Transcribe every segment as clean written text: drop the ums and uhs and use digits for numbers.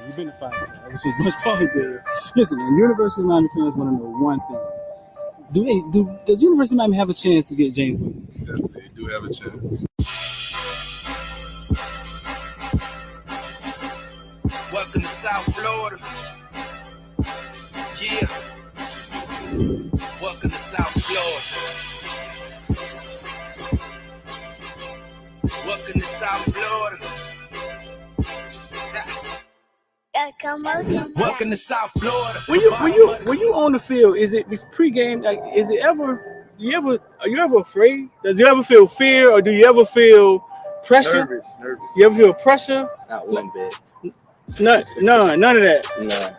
You've been to 5-star, which is much farther. Listen, the University of Miami fans want to know one thing. Does University of Miami have a chance to get James Williams? Definitely, they do have a chance. Welcome to South Florida. Yeah. Welcome to South Florida. Welcome to South Florida. Welcome to South Florida. When you on the field, is it pregame? Like, is it ever? Are you ever afraid? Does you ever feel fear, or do you ever feel pressure? Nervous. You ever feel pressure? Not one bit. None of that. Nah.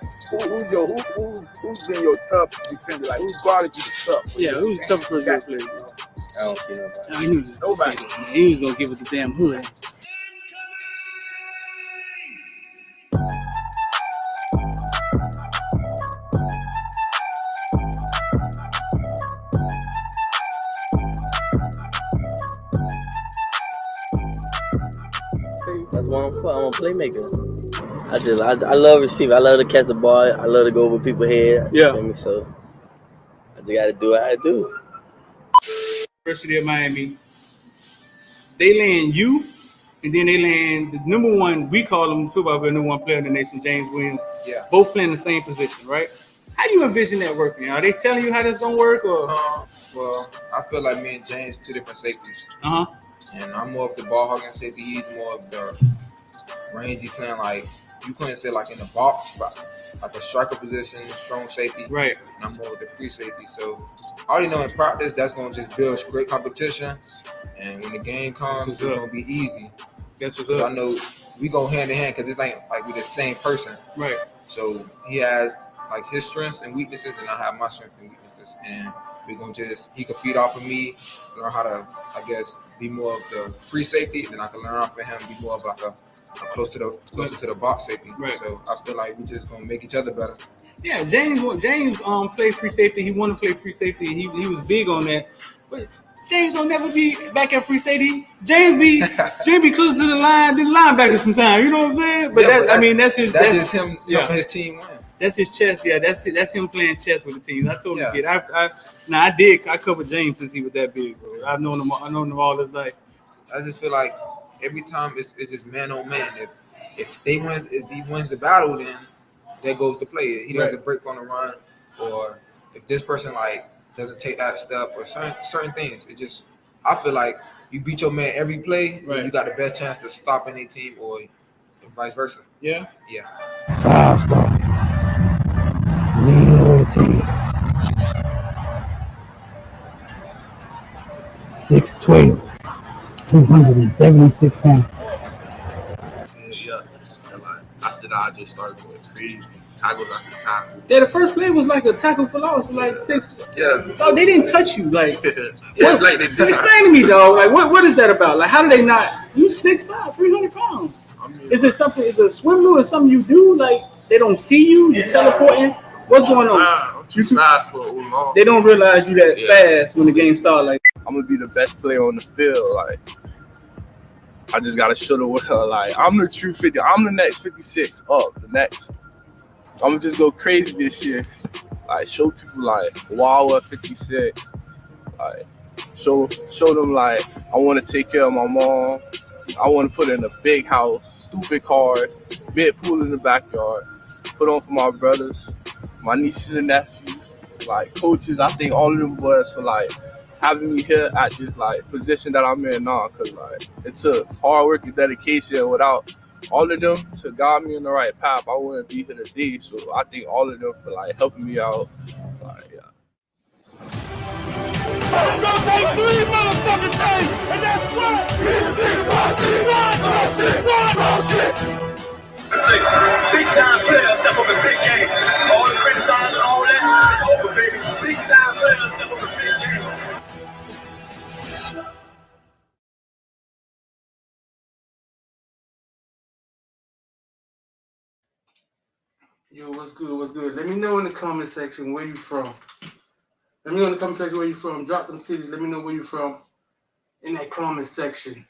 Who's been your tough defender? Like, who's guarded you the tough? Yeah, who's the toughest person you play? I don't see nobody. I knew nobody. Man. He was gonna give it the damn hood. That's what I'm for. I'm a playmaker. I love receiving. I love to catch the ball. I love to go over people's head. Yeah. You know, so I just got to do what I do. University of Miami, they land you, and then they land the number one. We call him football player, number one player in the nation, James Williams. Yeah. Both playing the same position, right? How do you envision that working? Are they telling you how that's gonna work, or? Well, I feel like me and James two different safeties. And I'm more of the ball hogging safety. He's more of the rangy playing, like you couldn't say like in the box, but like a striker position, strong safety. Right. And I'm more of the free safety. So I already know in practice that's gonna just build great competition. And when the game comes, it's gonna be easy. That's what's Because up. I know we go hand in hand because it's like we're the same person. Right. So he has like his strengths and weaknesses, and I have my strengths and weaknesses. And we're gonna he can feed off of me, learn how to, I guess, be more of the free safety, and then I can learn off of him, be more of like a closer to the box safety. Right. So I feel like we're just gonna make each other better. Yeah, James played free safety. He wanted to play free safety. He was big on that. But James don't never be back at free safety. James be close to the linebacker sometimes. You know what I'm saying? But that's just him helping his team win. That's his chess. Yeah, that's him playing chess with the team. I told the kid. I covered James since he was that big, bro. I've known him all his life. I just feel like every time it's just man on man. If he wins the battle, then there goes the play. He doesn't break on the run, or if this person like doesn't take that step, or certain things. I feel like you beat your man every play, then you got the best chance to stop any team, or vice versa. Yeah. 5-star. Lean loyalty. 6'12", 276 pounds. Yeah. After that, I just started going crazy. Tackles after tackle. Yeah, the first play was like a tackle for loss, like 6. Yeah. Oh, they didn't touch you, like. Yeah, like they did. Explain to me, dog. Like, what is that about? Like, how do they not? You 6'5", 300 pounds. I mean, is it something? Is it a swim move or something you do? Like, they don't see you? You're teleporting? What's going on? I'm too fast for long. They don't realize you that fast when the game starts. Like, I'm gonna be the best player on the field. Like, I just gotta show the world. Like, I'm the true 50. I'm the next 56 up. The next. I'm gonna just go crazy this year. Like, show people like, wow, at 56. Like, show them like I want to take care of my mom. I want to put in a big house, stupid cars, big pool in the backyard. Put on for my brothers, my nieces and nephews, like coaches. I think all of them boys for like having me here at this like position that I'm in now, cause like it took hard work and dedication. Without all of them to guide me in the right path, I wouldn't be here today. So I think all of them for like helping me out. Like, yeah. It's gonna take 3 motherfucking days, and that's what this nigga Big time players step up in big games. All the criticizing and all that, it's over, baby. Big time players step up in big games. yo, what's good? What's good? Let me know in the comment section where you from. Let me know in the comment section where you from. Drop them cities. Let me know where you from in that comment section.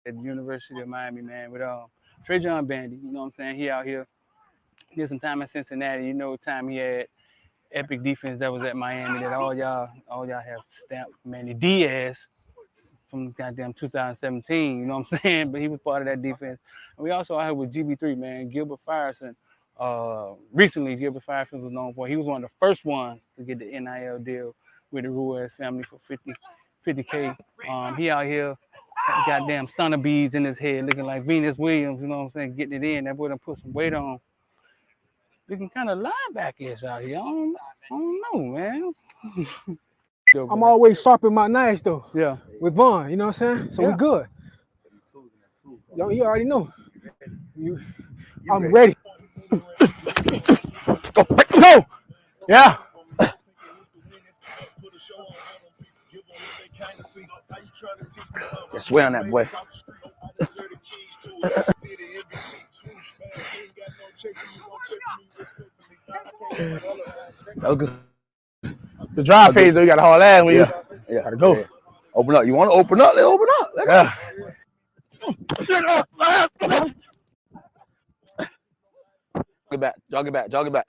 at the University of Miami, man, with Trey John Bandy. You know what I'm saying? He out here. Did some time in Cincinnati. You know what time he had. Epic defense that was at Miami that all y'all have stamped. Manny Diaz from goddamn 2017, you know what I'm saying? But he was part of that defense. And we also out here with GB3, man, Gilbert Firestone. Recently, Gilbert Firestone was known for, he was one of the first ones to get the NIL deal with the Ruiz family for 50K. He out here, goddamn stunner beads in his head, looking like Venus Williams, you know what I'm saying? Getting it in. That boy done put some weight on. Looking kind of linebackers out here. I don't know, man. I'm always sharpening my knives though. Yeah. With Vaughn, you know what I'm saying? So Yeah. we good. Yo, you already know. I'm ready. Go! Yeah. Just swear on that boy. Okay. The drive phase though, you gotta haul ass when you Gotta go. Yeah. Open up. You want to open up? Let's open up. Jog it back.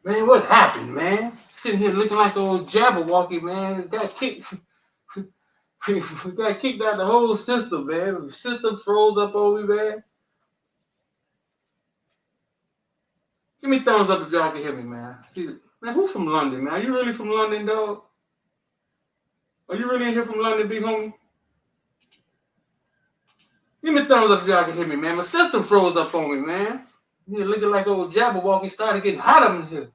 Man, what happened, man? Sitting here looking like old Jabberwocky, man. Got kicked. Got kicked out the whole system, man. The system froze up on me, man. Give me thumbs up if y'all can hear me, man. See, man, who's from London, man? Are you really from London, dog? Are you really in here from London, big homie? Give me thumbs up if y'all can hear me, man. My system froze up on me, man. You're looking like old Jabberwocky started getting hot up in here.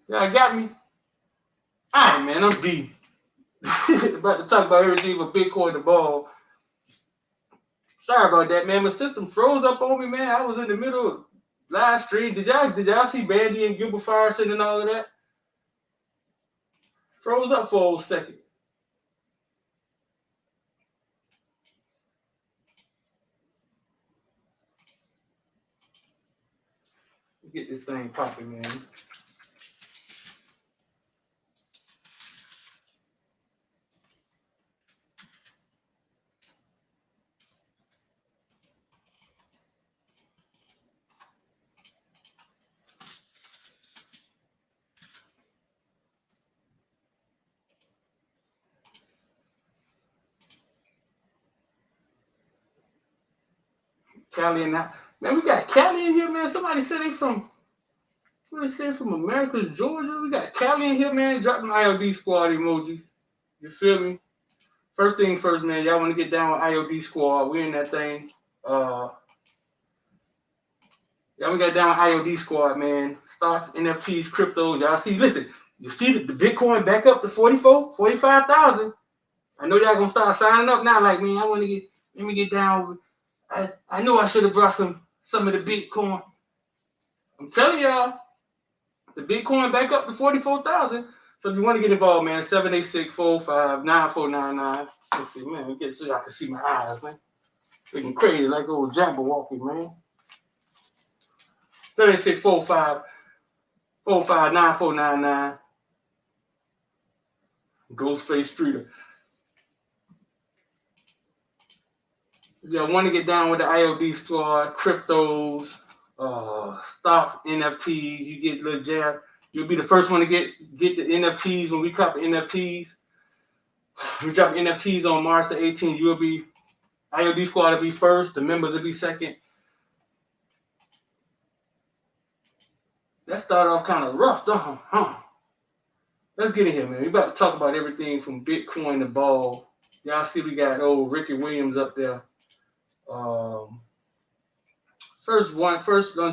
Y'all got me? All right, man, I'm D. About to talk about everything but Bitcoin the ball. Sorry about that, man. My system froze up on me, man. I was in the middle of live stream. Did y'all see Bandy and Gilbert Fireson and all of that? Froze up for a whole second. Get this thing popping, man. Cali and that. Man, we got Cali in here, man. Somebody said they from America, Georgia. We got Cali in here, man. Dropping IOD squad emojis. You feel me? First thing first, man. Y'all want to get down with IOD squad. We in that thing. Y'all we got down with IOD squad, man. Stocks, NFTs, cryptos. Y'all see, listen, you see the Bitcoin back up to 45,000. I know y'all gonna start signing up now. Like, man, let me get down with. I know I should have brought some of the Bitcoin. I'm telling y'all, the Bitcoin back up to 44,000. So if you want to get involved, man, 786-459-9499. Let's see, man, we get so y'all can see my eyes, man. Looking crazy like old Jabberwocky, man. 786-459-9499. Ghostface Streeter. If y'all want to get down with the IOD squad, cryptos, stocks, NFTs, you get a little jab. You'll be the first one to get the NFTs when we cop the NFTs. We drop NFTs on March the 18th. You'll be IOD squad will be first. The members will be second. That started off kind of rough, huh? Let's get in here, man. We about to talk about everything from Bitcoin to ball. Y'all see we got old Ricky Williams up there. First one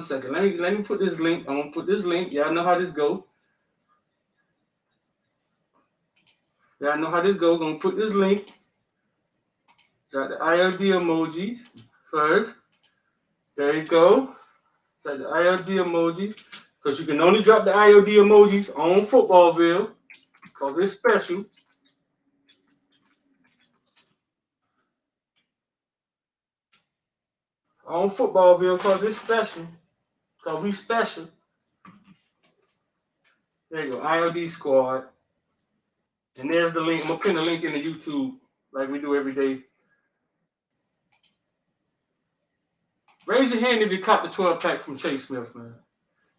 second. Let me put this link. I'm gonna put this link. Y'all know how this go. Gonna put this link. Got the IOD emojis first. There you go. Got the IOD emojis. Because you can only drop the IOD emojis on Footballville. Because it's special. On Footballville, because it's special. Because we special. There you go. IOD squad. And there's the link. I'm going to pin the link in the YouTube like we do every day. Raise your hand if you caught the 12-pack from Chase Smith, man.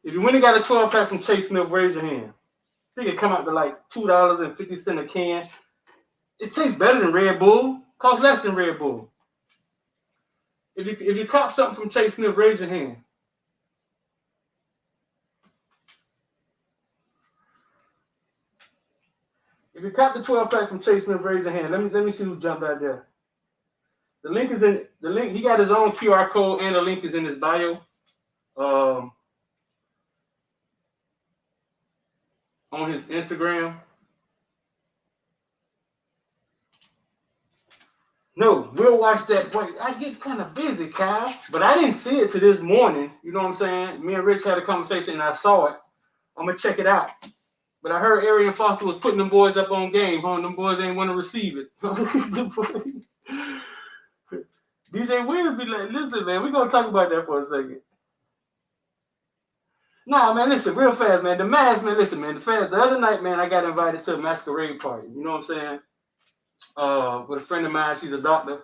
If you went and got a 12-pack from Chase Smith, raise your hand. I think it come out to like $2.50 a can. It tastes better than Red Bull. Costs less than Red Bull. If you caught something from Chase Smith, raise your hand. If you caught the 12-pack from Chase Smith, raise your hand. Let me see who jumped out there. The link is in the link. He got his own QR code, and the link is in his bio. On his Instagram. No, we'll watch that. Boy, I get kind of busy, Kyle, but I didn't see it till this morning. You know what I'm saying? Me and Rich had a conversation, and I saw it. I'm gonna check it out. But I heard Arian Foster was putting them boys up on game, huh? Them boys ain't want to receive it. DJ Williams be like, listen, man, we're gonna talk about that for a second. Nah, man, listen, real fast, man. The mask, man, listen, man. The other night, man, I got invited to a masquerade party. You know what I'm saying? With a friend of mine, she's a doctor,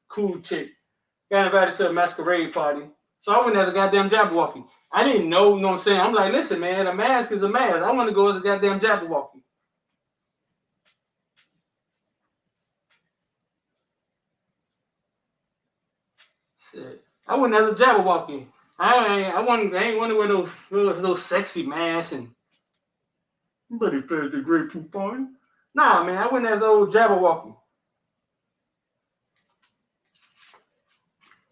cool chick. got invited to a masquerade party. So I went as a goddamn Jabberwocky. I didn't know, you know what I'm saying? I'm like, listen, man, a mask is a mask. I want to go as a goddamn Jabberwocky. Shit. I went as a Jabberwocky. I ain't want to wear those sexy masks and somebody fed the great poop party. Nah, man, I went as old Jabberwocky.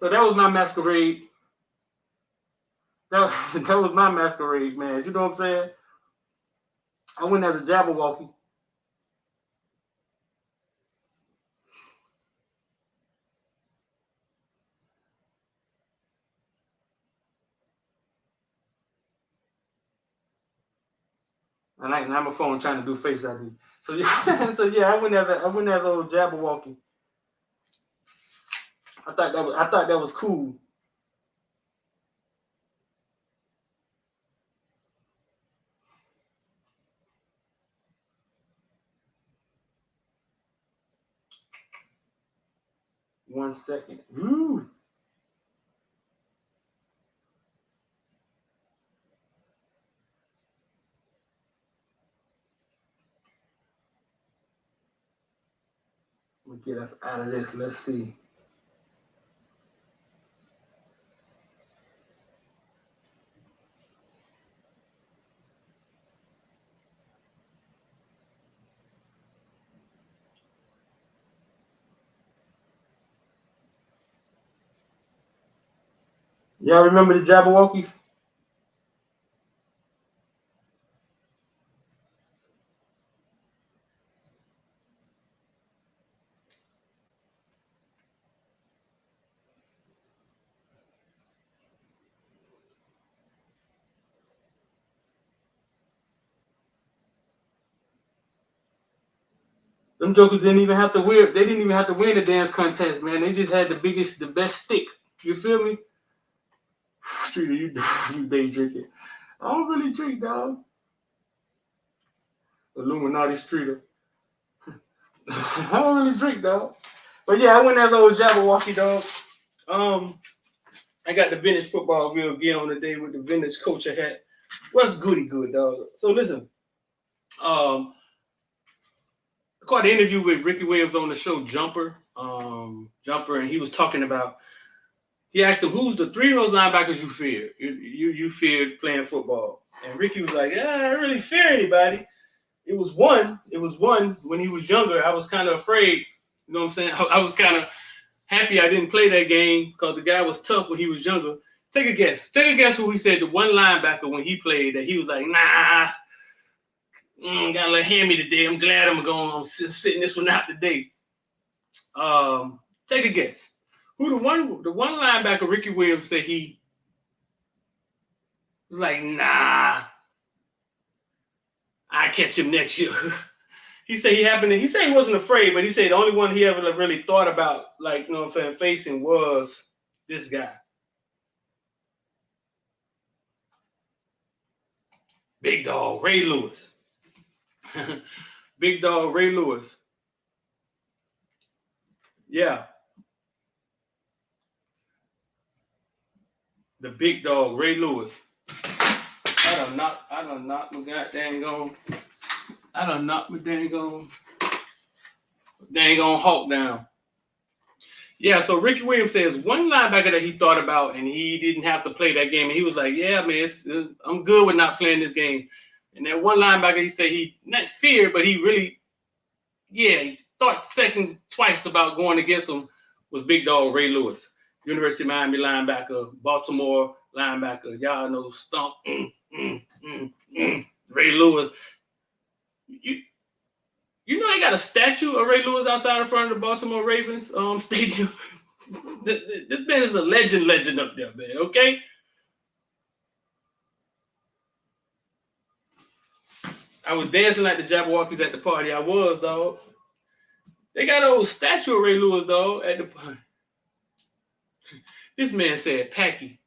So that was my masquerade. That was my masquerade, man. You know what I'm saying? I went as a Jabberwocky. And now my phone trying to do Face ID. So yeah, I went as old Jabberwocky. I thought that was cool. One second. Woo. Let me get us out of this. Let's see. Y'all remember the Jabberwockies? Them jokers didn't even have to win. They didn't even have to win the dance contest, man. They just had the best stick. You feel me? Streeter, you day drinking. I don't really drink, dog. Illuminati Streeter. I don't really drink, dog. But yeah, I went as old Jabberwocky, dog. I got the vintage football real gear on today with the vintage coacher hat. What's goody good, dog? So listen, I caught an interview with Ricky Williams on the show Jumper, and he was talking about. He asked him, "Who's the three of those linebackers you feared? You feared playing football?" And Ricky was like, "Yeah, I didn't really fear anybody. It was one when he was younger. I was kind of afraid. You know what I'm saying? I was kind of happy I didn't play that game because the guy was tough when he was younger. Take a guess. Take a guess who he said the one linebacker when he played that he was like, nah, got a little hammy today. I'm glad I'm sitting this one out today. Take a guess. Who the one linebacker Ricky Williams said he was like, nah, I catch him next year. He said he said he wasn't afraid, but he said the only one he ever really thought about, like, you know what I'm saying, facing was this guy. Big dog, Ray Lewis. Big dog, Ray Lewis. Yeah. The big dog, Ray Lewis. I done knocked my goddamn on. I done knocked my dang on Hawk down. Yeah, so Ricky Williams says one linebacker that he thought about and he didn't have to play that game. And he was like, yeah, man, I'm good with not playing this game. And that one linebacker, he said he not feared, but he really, he thought twice about going against him was big dog Ray Lewis. University of Miami linebacker, Baltimore linebacker. Y'all know Stump. Ray Lewis. You know they got a statue of Ray Lewis outside in front of the Baltimore Ravens stadium. This man is a legend up there, man. Okay. I was dancing like the Jabberwockies at the party. I was, dog. They got an old statue of Ray Lewis, dog, at the party. This man said Packy.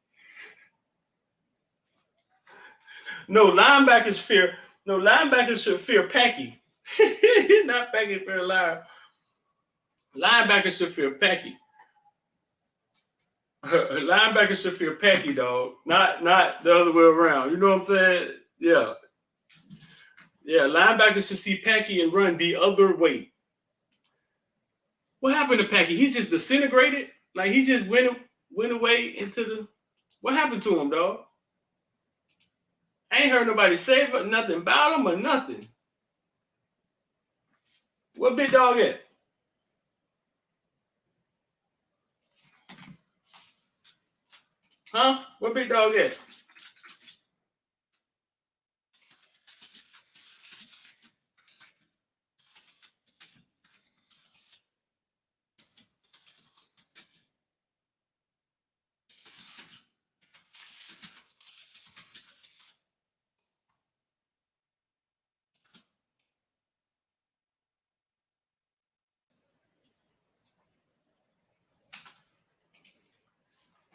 No, linebackers should fear Packy. Not Packy fear live. Linebackers should fear Packy. Linebacker should feel packy, dog. Not the other way around. You know what I'm saying? Yeah. Yeah, linebackers should see Packy and run the other way. What happened to Packy? He just disintegrated? Like he just went away into the. What happened to him, dog? I ain't heard nobody say but nothing about him or nothing. What big dog at? Huh? What big dog at?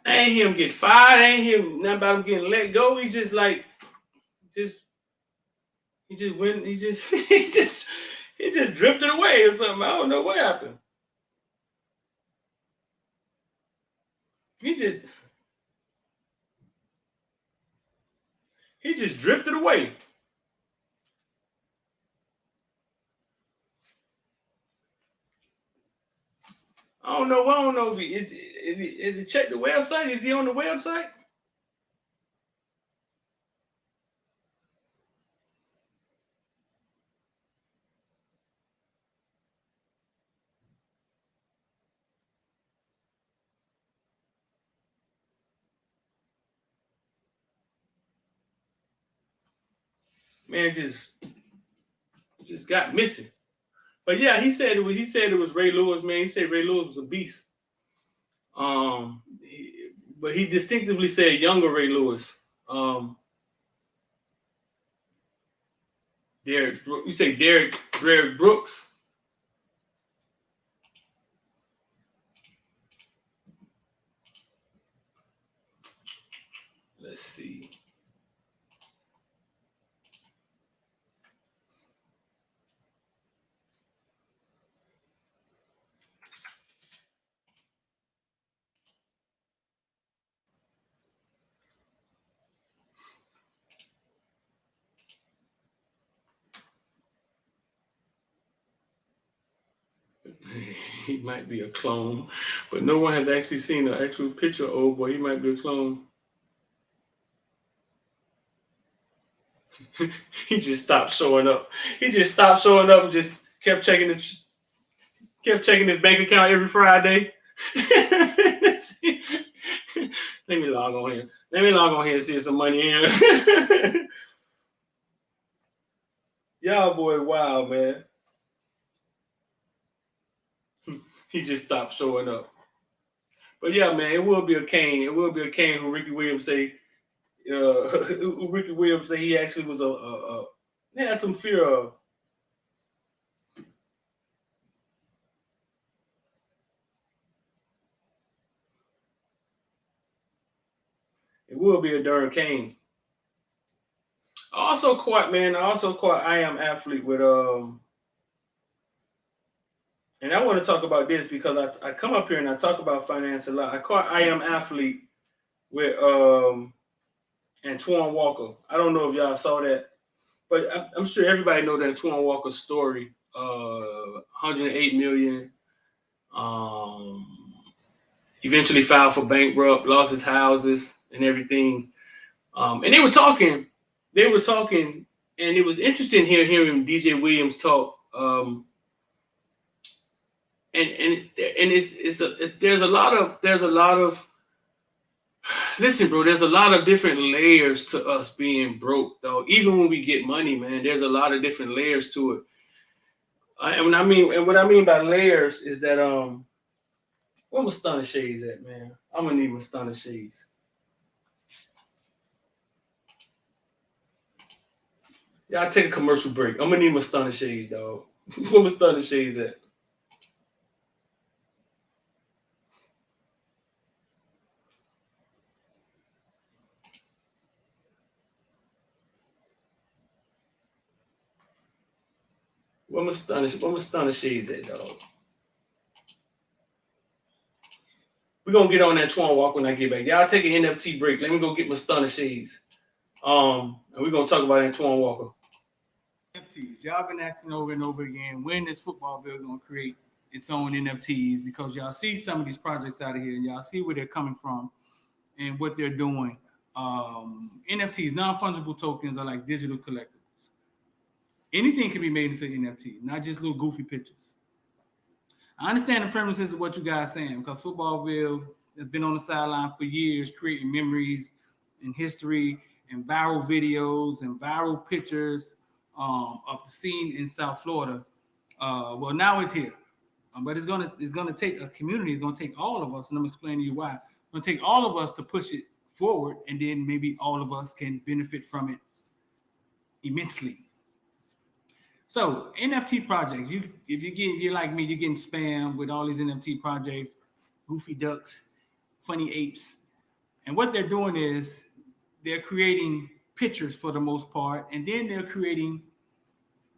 I ain't hear him get fired. I ain't hear nothing about him getting let go. He's just like, he just went. He just he just drifted away or something. I don't know what happened. He just drifted away. I don't know if he is he check the website. Is he on the website? Man, just got missing. But yeah, he said it was Ray Lewis, man. He said Ray Lewis was a beast. But he distinctively said younger Ray Lewis. You say Derek Brooks? Let's see. He might be a clone, but no one has actually seen an actual picture of old boy. He might be a clone. He just stopped showing up. He just stopped showing up and just kept checking his bank account every Friday. Let me log on here. Let me log on here and see some money in. Y'all boy, wow, man. He just stopped showing up. But yeah, man, it will be a cane. It will be a cane who Ricky Williams say. Ricky Williams say he actually was he had some fear of. It will be a darn cane. I also caught I Am Athlete with and I want to talk about this because I come up here and I talk about finance a lot. I caught I Am Athlete with Antoine Walker. I don't know if y'all saw that, but I'm sure everybody know that Antoine Walker's story. 108 million. Eventually filed for bankrupt, lost his houses and everything. And they were talking, and it was interesting hearing DJ Williams talk. There's a lot of listen, bro. There's a lot of different layers to us being broke, though. Even when we get money, man, there's a lot of different layers to it. And what I mean by layers is that where my stunner shades at, man? I'm gonna need my stunner shades. Yeah, I'll take a commercial break. I'm gonna need my stunner shades, dog. Where my stunner shades at? Where my stunner shades at, dog? We're gonna get on Antoine Walker when I get back. Y'all take an NFT break. Let me go get my stunner shades. And we're gonna talk about Antoine Walker. NFTs. Y'all been asking over and over again when is Footballville gonna create its own NFTs, because y'all see some of these projects out of here and y'all see where they're coming from and what they're doing. NFTs, non-fungible tokens, are like digital collectibles. Anything can be made into NFT, not just little goofy pictures. I understand the premises of what you guys are saying, because Footballville has been on the sideline for years, creating memories and history and viral videos and viral pictures of the scene in South Florida. Well, now it's here, but it's gonna take a community. It's gonna take all of us, and I'm explaining to you why. It's gonna take all of us to push it forward, and then maybe all of us can benefit from it immensely. So NFT projects, if you're like me, you're getting spammed with all these NFT projects, goofy ducks, funny apes, and what they're doing is they're creating pictures for the most part, and then they're creating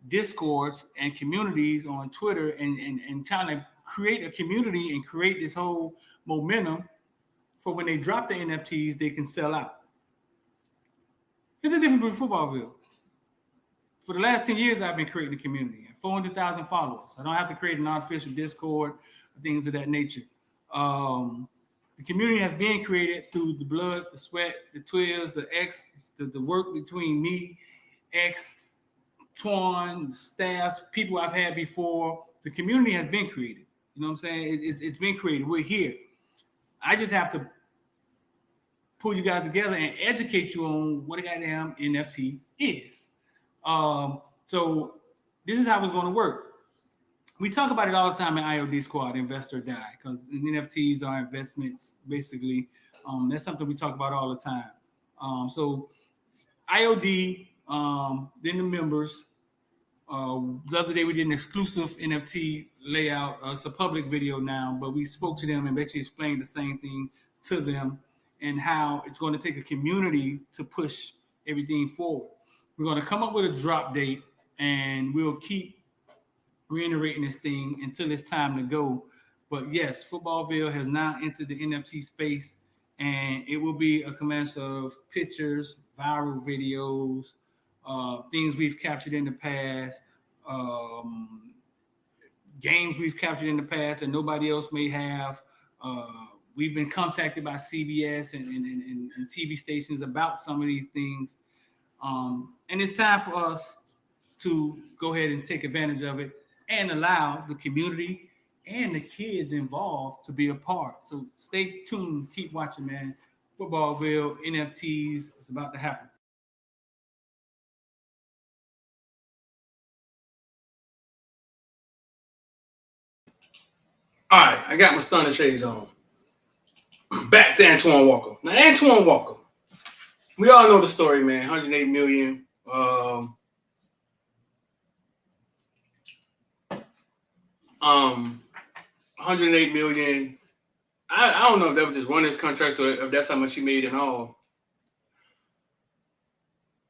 discords and communities on Twitter and trying to create a community and create this whole momentum for when they drop the NFTs, they can sell out. It's a different with Footballville. For the last 10 years, I've been creating a community, 400,000 followers. I don't have to create an artificial Discord, things of that nature. The community has been created through the blood, the sweat, the toils, the work between me, Twan, the staff, people I've had before. The community has been created. You know what I'm saying? It's been created. We're here. I just have to pull you guys together and educate you on what a goddamn NFT is. So this is how it's going to work. We talk about it all the time in IOD Squad, Invest or Die, because NFTs are investments, basically. That's something we talk about all the time. So IOD, then the members. The other day we did an exclusive NFT layout. It's a public video now, but we spoke to them and basically explained the same thing to them and how it's going to take a community to push everything forward. We're going to come up with a drop date, and we'll keep reiterating this thing until it's time to go. But yes, Footballville has now entered the NFT space, and it will be a combination of pictures, viral videos, things we've captured in the past, games we've captured in the past that nobody else may have. We've been contacted by CBS and TV stations about some of these things. And it's time for us to go ahead and take advantage of it and allow the community and the kids involved to be a part. So stay tuned, keep watching, man. Footballville, NFTs, it's about to happen. All right, I got my stunner shades on. Back to Antoine Walker. Now, Antoine Walker. We all know the story, man. 108 million. 108 million. I don't know if that was just one of his contracts or if that's how much he made in all.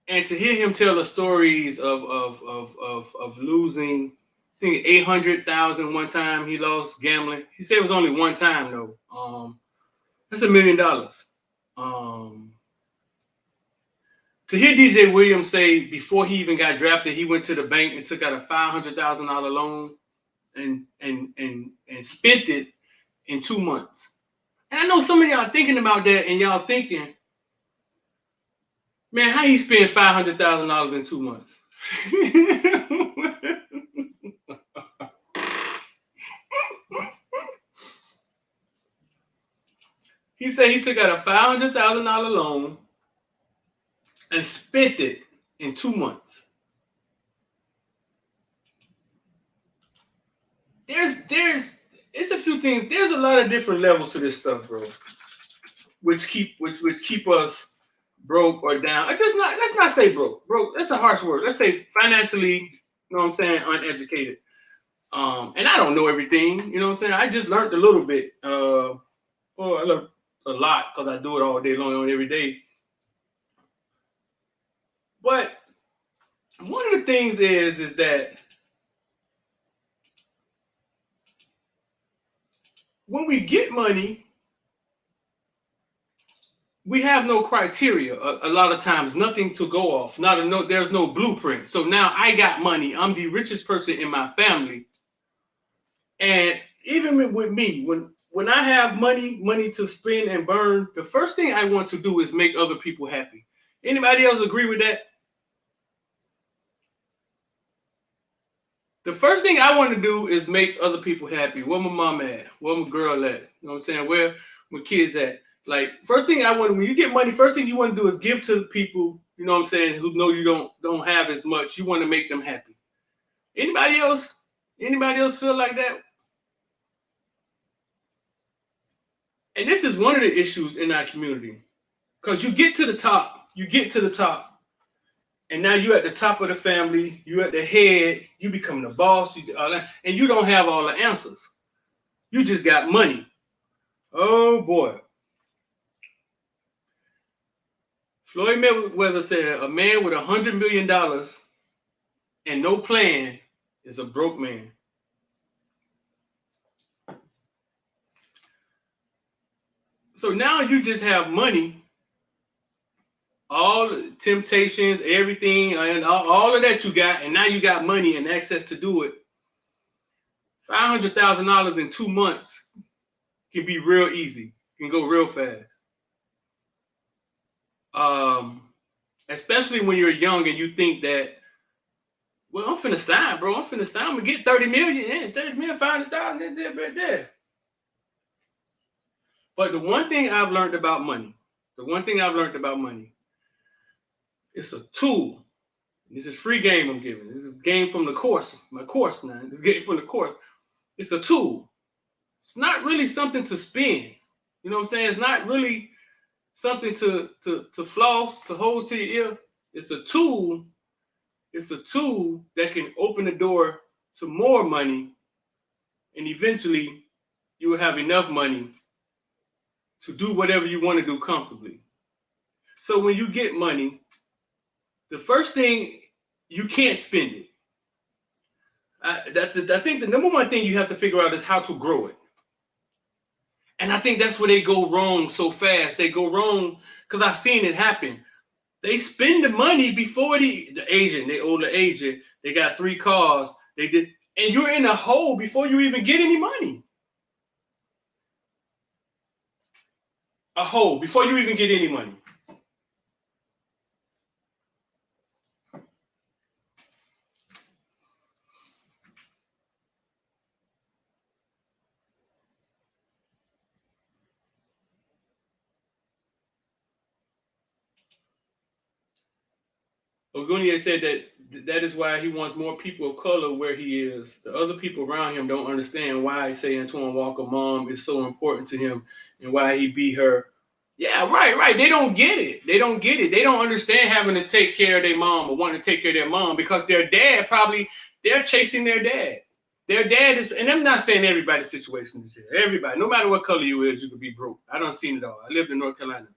And to hear him tell the stories of losing, I think 800,000 one time he lost gambling. He said it was only one time though. That's $1 million. To hear DJ Williams say before he even got drafted, he went to the bank and took out a $500,000 loan and spent it in 2 months. And I know some of y'all thinking about that, and y'all thinking, man, how he spend $500,000 in 2 months? He said he took out a $500,000 loan and spent it in 2 months. It's a few things. There's a lot of different levels to this stuff, bro. Which keep us broke or down. Let's not say broke. Broke, that's a harsh word. Let's say financially, you know what I'm saying, uneducated. And I don't know everything, you know what I'm saying? I just learned a little bit. I learned a lot because I do it all day long, every day. But one of the things is that when we get money, we have no criteria a lot of times, nothing to go off. There's no blueprint. So now I got money. I'm the richest person in my family. And even with me, when I have money to spend and burn, the first thing I want to do is make other people happy. Anybody else agree with that? The first thing I want to do is make other people happy. Where my mom at? Where my girl at? You know what I'm saying? Where my kids at? Like, first thing I want, when you get money, first thing you want to do is give to people, you know what I'm saying, who know you don't have as much. You want to make them happy. Anybody else feel like that? And this is one of the issues in our community. Because you get to the top, and now you're at the top of the family, you're at the head, you become the boss, and you don't have all the answers. You just got money. Oh boy. Floyd Mayweather said, a man with $100 million and no plan is a broke man. So now you just have money, all the temptations, everything, and all of that you got, and now you got money and access to do it. $500,000 in 2 months can be real easy, can go real fast. Especially when you're young and you think that, well, I'm finna sign, bro. I'm gonna get 30 million. Yeah, 30 million, 500,000, right there. But the one thing I've learned about money, it's a tool. This is free game I'm giving. This is game from the course, my course now. This is game from the course. It's a tool. It's not really something to spend. You know what I'm saying? It's not really something to floss, to hold to your ear. It's a tool. It's a tool that can open the door to more money, and eventually you will have enough money to do whatever you want to do comfortably. So when you get money, the first thing, you can't spend it. I think the number one thing you have to figure out is how to grow it. And I think that's where they go wrong so fast. They go wrong because I've seen it happen. They spend the money before the older agent, they got 3 cars, and you're in a hole before you even get any money. A hole before you even get any money. Ogunier said that is why he wants more people of color where he is. The other people around him don't understand why, say, Antoine Walker mom is so important to him and why he beat her. Yeah, right. They don't get it. They don't understand having to take care of their mom or wanting to take care of their mom because their dad they're chasing their dad. Their dad is, and I'm not saying everybody's situation is here. Everybody, no matter what color you is, you could be broke. I don't see it all. I lived in North Carolina.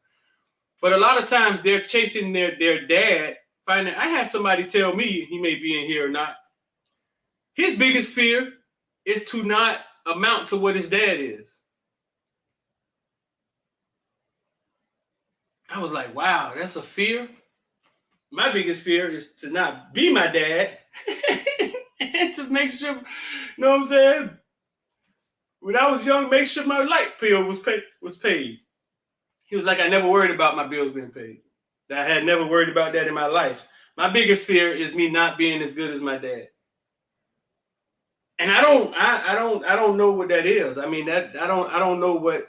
But a lot of times they're chasing their dad. I had somebody tell me, he may be in here or not, his biggest fear is to not amount to what his dad is. I was like, wow, that's a fear. My biggest fear is to not be my dad and to make sure, you know what I'm saying? When I was young, make sure my light bill was paid. He was like, I never worried about my bills being paid. I had never worried about that in my life. My biggest fear is me not being as good as my dad. And I don't know what that is. I mean, I don't know what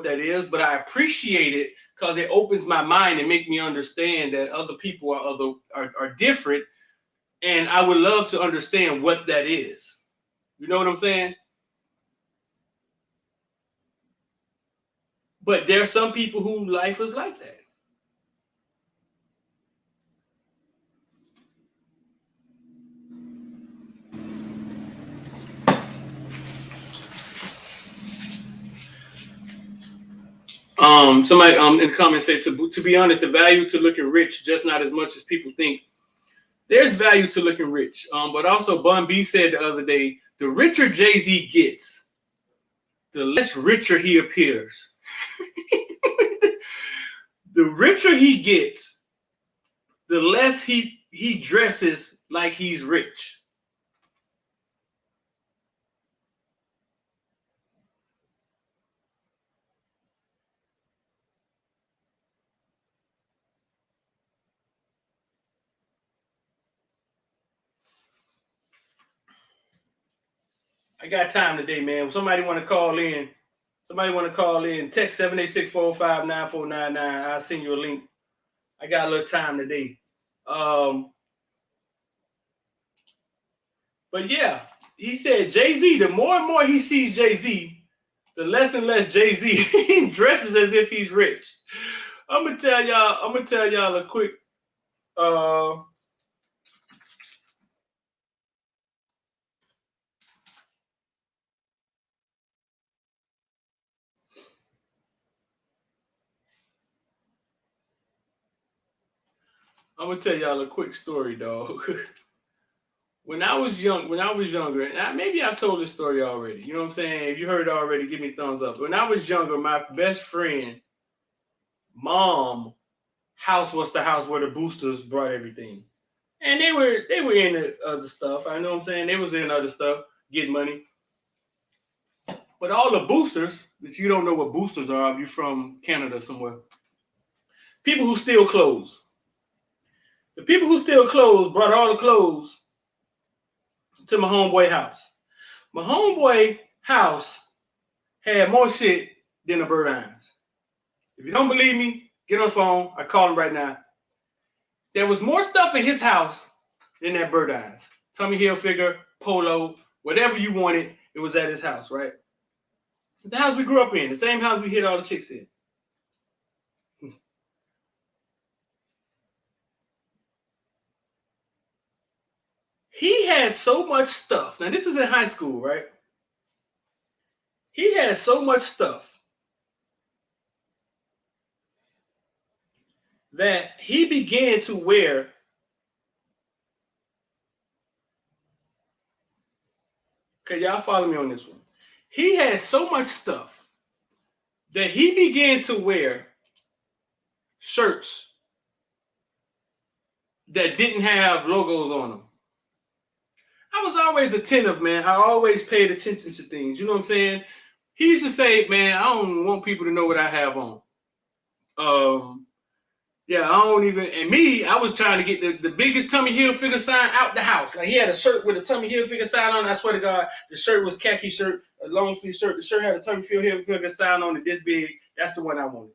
that is, but I appreciate it because it opens my mind and make me understand that other people are different, and I would love to understand what that is. You know what I'm saying? But there are some people whose life is like that. Somebody in the comments said, to be honest, the value to looking rich, just not as much as people think. There's value to looking rich. But also Bun B said the other day, the richer Jay-Z gets, the less richer he appears. the richer he gets, the less he dresses like he's rich. I got time today, man. Somebody want to call in. Text 786-405-9499. I'll send you a link. I got a little time today. But yeah, he said Jay-Z, the more and more he sees Jay-Z, the less and less Jay-Z dresses as if he's rich. I'm gonna tell y'all a quick story, dog. When I was younger, and maybe I've told this story already. You know what I'm saying? If you heard it already, give me a thumbs up. When I was younger, my best friend, mom, house was the house where the boosters brought everything. And they were in the other stuff. I know what I'm saying? They was in other stuff, getting money. But all the boosters, that you don't know what boosters are, if you're from Canada somewhere. People who steal clothes. The people who steal clothes brought all the clothes to my homeboy house. My homeboy house had more shit than a Bird Irons. If you don't believe me, get on the phone. I call him right now. There was more stuff in his house than that Bird Irons. Tommy Hilfiger, Polo, whatever you wanted, it was at his house, right? It's the house we grew up in, the same house we hit all the chicks in. He had so much stuff. Now, this is in high school, right? He had so much stuff that he began to wear. Okay, y'all follow me on this one. He had so much stuff that he began to wear shirts that didn't have logos on them. I was always attentive, man. I always paid attention to things. You know what I'm saying? He used to say, man, I don't want people to know what I have on. Yeah, I don't even, and me, I was trying to get the biggest Tommy Hilfiger sign out the house. Like, he had a shirt with a Tommy Hilfiger sign on. I swear to God, the shirt was khaki shirt, a long sleeve shirt. The shirt had a Tommy Hilfiger sign on it this big. That's the one I wanted.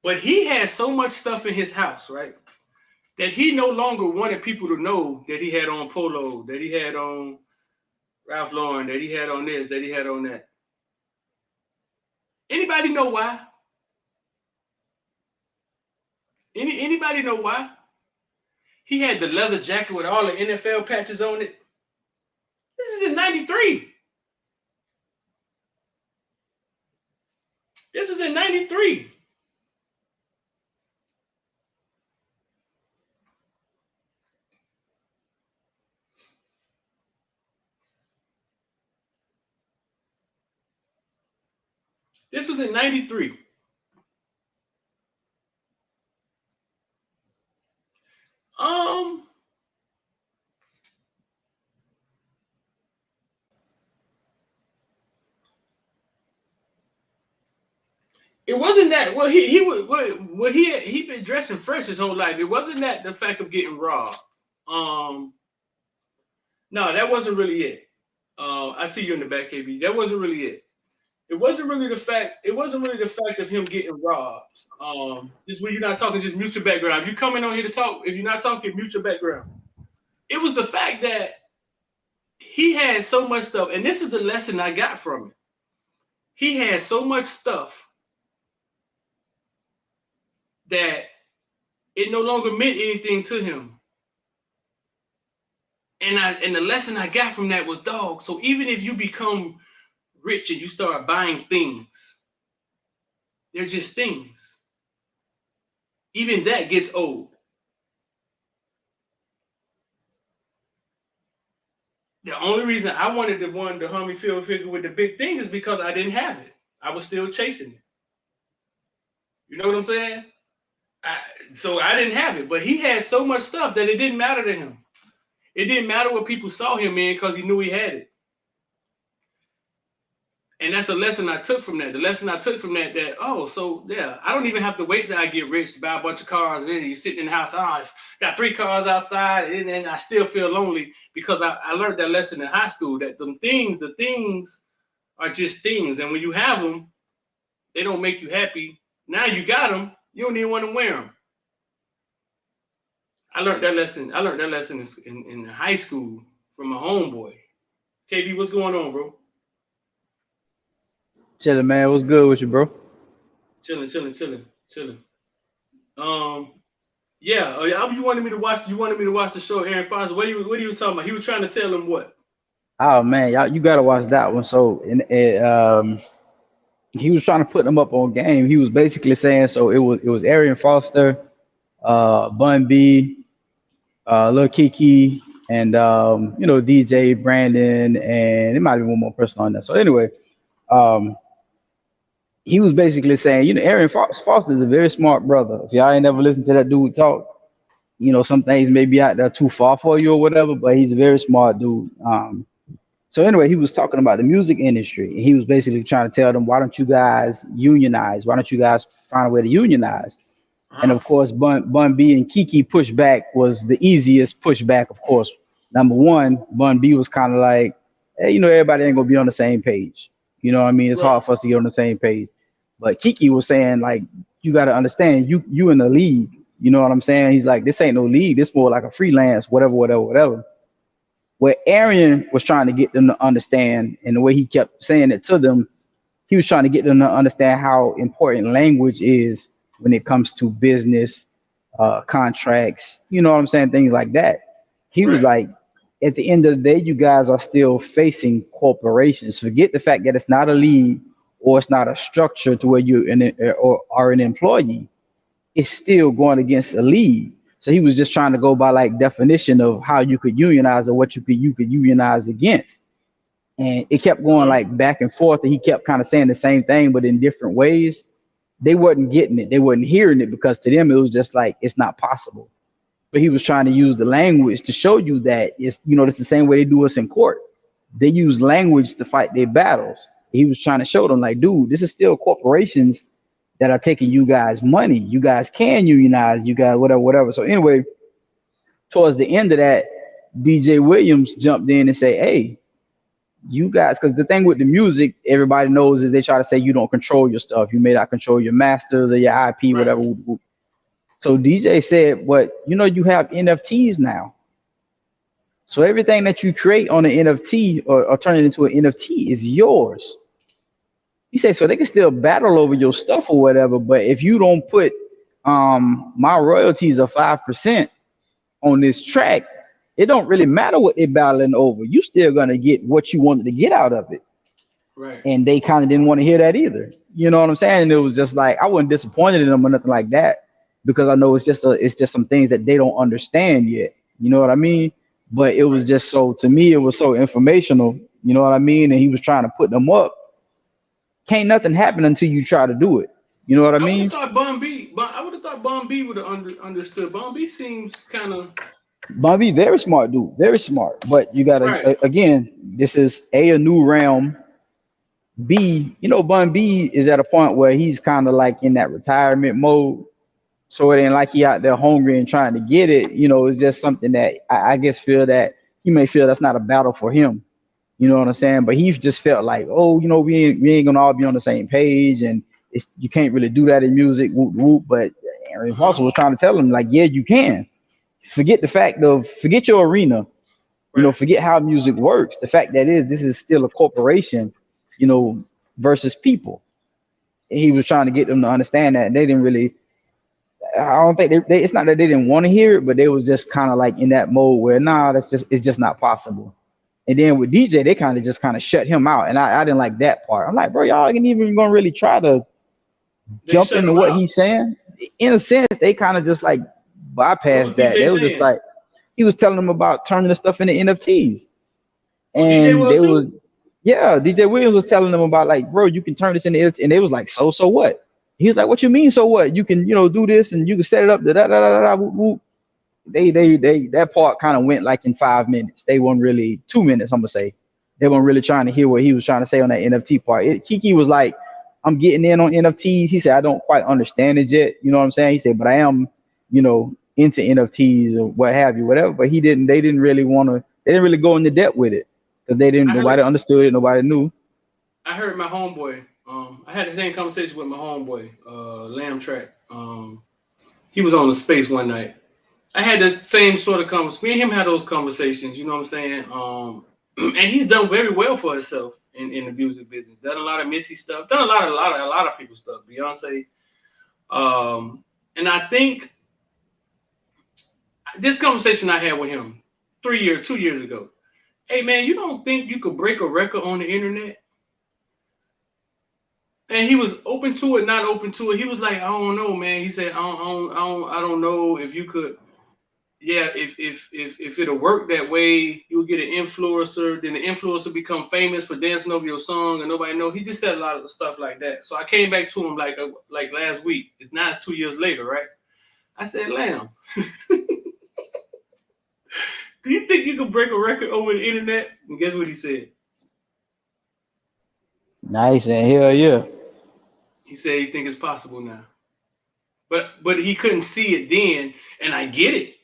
But he had so much stuff in his house, right, that he no longer wanted people to know that he had on Polo, that he had on Ralph Lauren, that he had on this, that he had on that. Anybody know why? Anybody know why? He had the leather jacket with all the NFL patches on it. This is in 93. This was in 93. This was in 93. It wasn't that. Well, he been dressing fresh his whole life. It wasn't that the fact of getting robbed. No, that wasn't really it. I see you in the back, KB. That wasn't really it. It wasn't really the fact. It wasn't really the fact of him getting robbed. Just when you're not talking, just mute your background. If you're coming on here to talk, if you're not talking, mute your background. It was the fact that he had so much stuff, and this is the lesson I got from it. He had so much stuff that it no longer meant anything to him. And the lesson I got from that was, dog, so even if you become rich and you start buying things, they're just things. Even that gets old. The only reason I wanted the Hummy Field figure with the big thing is because I didn't have it. I was still chasing it. You know what I'm saying? So I didn't have it, but he had so much stuff that it didn't matter to him. It didn't matter what people saw him in because he knew he had it. And that's a lesson I took from that. The lesson I took from that, I don't even have to wait till I get rich to buy a bunch of cars. And then you're sitting in the house, I got 3 cars outside, and then I still feel lonely because I learned that lesson in high school, that the things are just things. And when you have them, they don't make you happy. Now you got them, you don't even want to wear them. I learned that lesson in high school from my homeboy. KB, what's going on, bro? Chilling, man. What's good with you, bro? Chilling. You wanted me to watch the show, Aaron Foster. What he was talking about? He was trying to tell him what? Oh man, y'all, you gotta watch that one. So, he was trying to put them up on game. He was basically saying, so it was Arian Foster, Bun B, Lil Kiki, and DJ Brandon, and it might be one more person on that. So anyway, he was basically saying, Arian Foster is a very smart brother. If y'all ain't never listened to that dude talk, some things may be out there too far for you or whatever, but he's a very smart dude. So anyway, he was talking about the music industry, and he was basically trying to tell them, why don't you guys unionize? Why don't you guys find a way to unionize? And of course, Bun B and Kiki pushback was the easiest pushback, of course. Number one, Bun B was kind of like, hey, everybody ain't gonna be on the same page. You know what I mean? It's hard for us to get on the same page. But Kiki was saying, like, you got to understand, you in the league. You know what I'm saying? He's like, this ain't no league. This more like a freelance, whatever. What Arian was trying to get them to understand, and the way he kept saying it to them, he was trying to get them to understand how important language is when it comes to business, contracts, you know what I'm saying? Things like that. He was like, at the end of the day, you guys are still facing corporations. Forget the fact that it's not a league or it's not a structure to where you are an employee. It's still going against a league. So he was just trying to go by like definition of how you could unionize or what you could unionize against. And it kept going like back and forth, and he kept kind of saying the same thing, but in different ways. They wasn't getting it. They wasn't hearing it because to them, it was just like, it's not possible. But he was trying to use the language to show you that it's the same way they do us in court. They use language to fight their battles. He was trying to show them like, dude, this is still corporations that are taking you guys money. You guys can unionize, you guys, whatever. So anyway, towards the end of that, DJ Williams jumped in and said, hey, you guys, because the thing with the music, everybody knows is they try to say you don't control your stuff. You may not control your masters or your IP, whatever. So DJ said, you have NFTs now. So everything that you create on an NFT or turn it into an NFT is yours. He said, so they can still battle over your stuff or whatever, but if you don't put my royalties of 5% on this track, it don't really matter what they're battling over. You still gonna get what you wanted to get out of it. Right. And they kind of didn't want to hear that either. You know what I'm saying? And it was just like, I wasn't disappointed in them or nothing like that, because I know it's just some things that they don't understand yet. You know what I mean? But it was just to me, it was so informational. You know what I mean? And he was trying to put them up. Can't nothing happen until you try to do it. You know what I mean? I would have thought Bun B would have understood. Bun B seems kind of. Bun B, very smart dude, very smart. But you gotta again, this is a new realm. B, Bun B is at a point where he's kind of like in that retirement mode. So it ain't like he out there hungry and trying to get it. It's just something that I guess feel that he may feel that's not a battle for him. You know what I'm saying? But he just felt like, we ain't gonna all be on the same page, and you can't really do that in music. Whoop, whoop. But Aaron Foster was trying to tell him, like, yeah, you can. Forget your arena. Forget how music works. The fact that this is still a corporation, versus people. And he was trying to get them to understand that. And they didn't really. I don't think it's not that they didn't want to hear it, but they was just kind of like in that mode where it's just not possible. And then with DJ, they kind of shut him out, and I didn't like that part. I'm like, bro, y'all ain't even gonna really try to jump into what he's saying. In a sense, they kind of just like bypassed that. They were just like, he was telling them about turning the stuff into NFTs, and DJ Williams was telling them about like, bro, you can turn this into NFTs, and they was like, so what? He was like, what you mean? So what? You can, do this and you can set it up. Da, da, da, da, da, whoop, whoop. That part kind of went like in 5 minutes. They weren't really 2 minutes, I'm gonna say. They weren't really trying to hear what he was trying to say on that NFT part. Kiki was like, I'm getting in on NFTs. He said, I don't quite understand it yet. You know what I'm saying? He said, but I am, into NFTs or what have you, whatever. But they didn't really they didn't really go into depth with it because nobody understood it. Nobody knew. I heard my homeboy. I had the same conversation with my homeboy, Lamb Track. He was on the space one night. I had the same sort of conversation. Me and him had those conversations. You know what I'm saying? And he's done very well for himself in the music business. Done a lot of Missy stuff. Done a lot of people's stuff. Beyonce. And I think this conversation I had with him 2 years ago. Hey man, you don't think you could break a record on the internet? And he was open to it, not open to it. He was like, I don't know, man. He said, I don't know if you could. Yeah, if it'll work that way, you'll get an influencer. Then the influencer become famous for dancing over your song, and nobody know. He just said a lot of stuff like that. So I came back to him like last week. It's 2 years later, right? I said, Lamb, do you think you can break a record over the internet? And guess what he said? Nice, and hell yeah. He said he think it's possible now. But he couldn't see it then, and I get it.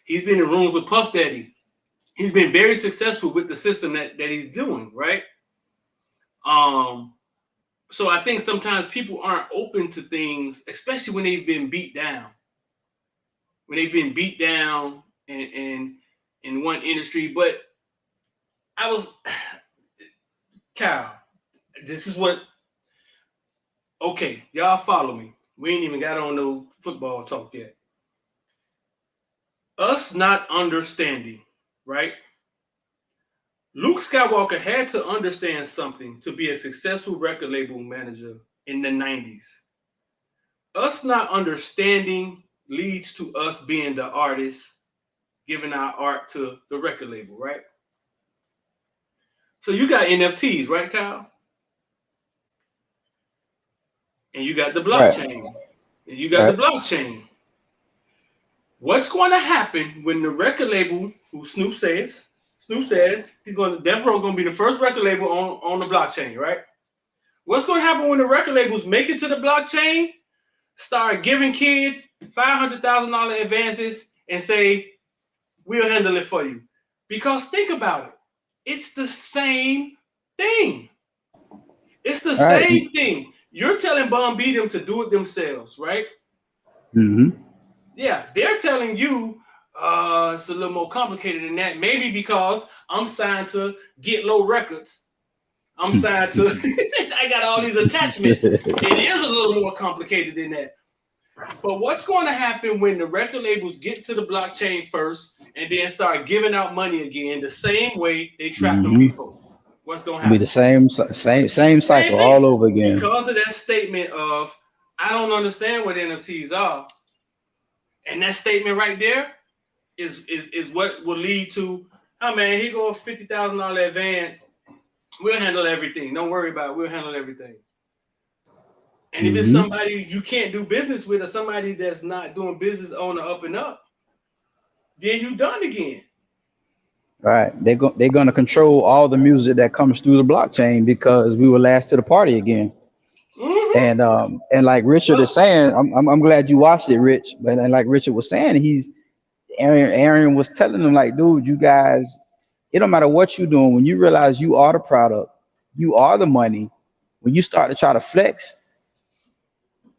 He's been in rooms with Puff Daddy. He's been very successful with the system that he's doing, right? So I think sometimes people aren't open to things, especially when they've been beat down. When they've been beat down in one industry. But Kyle, this is what, okay, y'all follow me. We ain't even got on no football talk yet. Us not understanding, right? Luke Skywalker had to understand something to be a successful record label manager in the 90s. Us not understanding leads to us being the artist, giving our art to the record label, right? So you got NFTs, right, Kyle? And you got the blockchain. Right. And you got the blockchain. What's going to happen when the record label, who Snoop says he's going to, Death Row going to be the first record label on the blockchain, right? What's going to happen when the record labels make it to the blockchain, start giving kids $500,000 advances and say, we'll handle it for you? Because think about it. It's the same thing. It's the same thing. You're telling Bun B them to do it themselves, right? Mm-hmm. Yeah, they're telling you it's a little more complicated than that. Maybe because I'm signed to Get Low Records. I'm signed to, I got all these attachments. It is a little more complicated than that. But what's going to happen when the record labels get to the blockchain first and then start giving out money again the same way they trapped them before? What's going to happen? It'll be the same cycle all over again. Because of that statement of, I don't understand what NFTs are. And that statement right there is what will lead to, oh man, here go a $50,000 advance. We'll handle everything. Don't worry about it. We'll handle everything. And if it's somebody you can't do business with or somebody that's not doing business on the up and up, then you're done again. Right. They're going to control all the music that comes through the blockchain because we were last to the party again. Mm-hmm. And like Richard is saying, I'm glad you watched it, Rich. But like Richard was saying, Aaron was telling them, like, dude, you guys, it don't matter what you're doing. When you realize you are the product, you are the money. When you start to try to flex,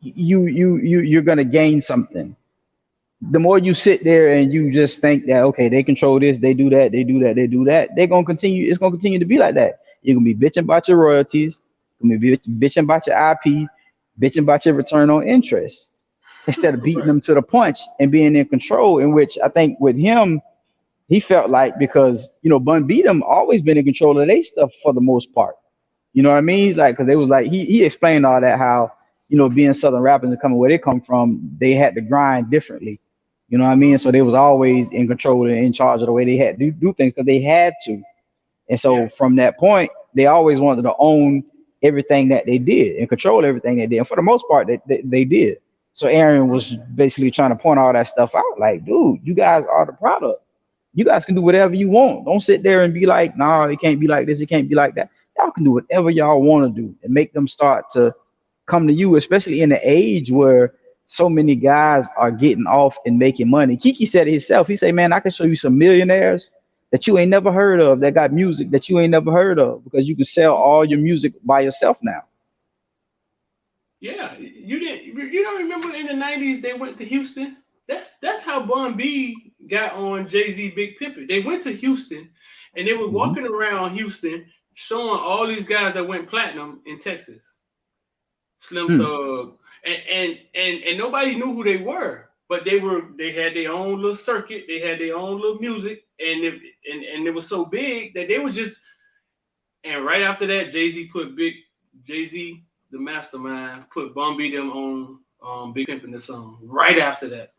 you're gonna gain something. The more you sit there and you just think that, okay, they control this, they do that, they're gonna continue. It's gonna continue to be like that. You're gonna be bitching about your royalties. You're gonna be bitching about your IP, bitching about your return on interest, instead of beating them to the punch and being in control. In which I think with him, he felt like, because Bun beat him, always been in control of their stuff for the most part. You know what I mean? He's like, because it was like he explained all that, how being Southern rappers and coming where they come from, they had to grind differently. You know what I mean? So they was always in control and in charge of the way they had to do things because they had to. And so from that point, they always wanted to own everything that they did and control everything they did. And for the most part, they did. So Aaron was basically trying to point all that stuff out. Like, dude, you guys are the product. You guys can do whatever you want. Don't sit there and be like, no, it can't be like this. It can't be like that. Y'all can do whatever y'all want to do and make them start to come to you, especially in the age where so many guys are getting off and making money. Kiki said it himself. He said, man, I can show you some millionaires that you ain't never heard of that got music that you ain't never heard of because you can sell all your music by yourself now. Yeah, you don't remember in the 90s they went to Houston? That's how Bun B got on Jay-Z Big Pimpin'. They went to Houston and they were walking around Houston showing all these guys that went platinum in Texas. Slim Thug. And nobody knew who they were, but they had their own little circuit, they had their own little music, and it was so big that they were just. And right after that, Jay-Z, the mastermind, put Bun B them on Big Pimpin' the song. Right after that,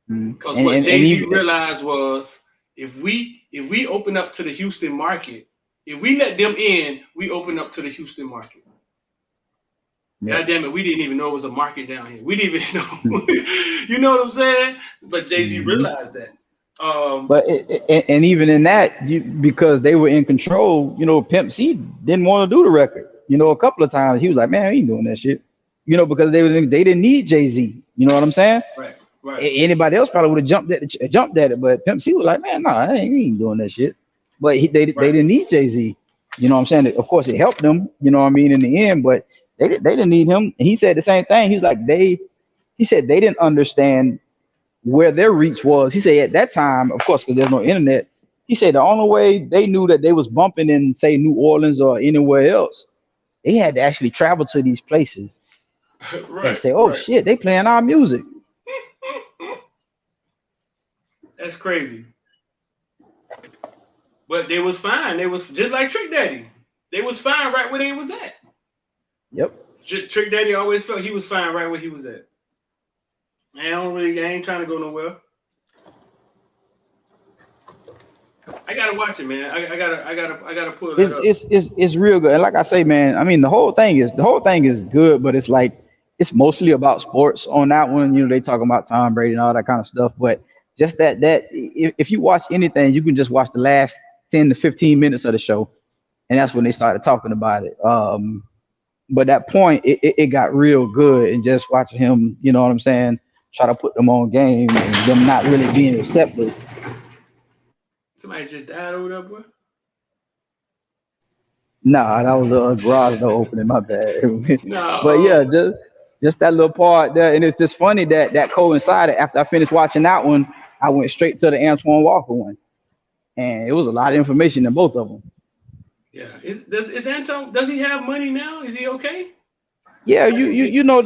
because what Jay-Z realized was if we open up to the Houston market, if we let them in, we open up to the Houston market. Yeah. God damn it, we didn't even know it was a market down here. We didn't even know. You know what I'm saying? But Jay-Z realized that. But and even in that, because they were in control, Pimp C didn't want to do the record. A couple of times he was like, man, I ain't doing that shit. Because they didn't need Jay-Z. You know what I'm saying? Right. Anybody else probably would have jumped at it, but Pimp C was like, man, no, I ain't doing that shit. But they didn't need Jay-Z. You know what I'm saying? Of course, it helped them. You know what I mean? In the end, but they didn't need him. And he said the same thing. He was like, he said they didn't understand where their reach was. He said at that time, of course, because there's no internet, he said the only way they knew that they was bumping in, say, New Orleans or anywhere else, they had to actually travel to these places and say, oh, shit, they playing our music. That's crazy. But they was fine. They was just like Trick Daddy. They was fine right where they was at. Yep. Trick Daddy always felt he was fine right where he was at. I ain't trying to go nowhere. I gotta watch it, man. I gotta pull it up. It's real good. And like I say, man, I mean the whole thing is good, but it's like it's mostly about sports on that one. They talking about Tom Brady and all that kind of stuff. But just that if you watch anything, you can just watch the last 10 to 15 minutes of the show, and that's when they started talking about it. But that point, it got real good, and just watching him, you know what I'm saying, try to put them on game and them not really being receptive. Somebody just died over there, boy? Nah, that was a garage door opening, my bad. No. But yeah, just that little part there. And it's just funny that coincided. After I finished watching that one, I went straight to the Antoine Walker one. And it was a lot of information in both of them. Yeah. Is Anton, does he have money now? Is he okay? Yeah, you know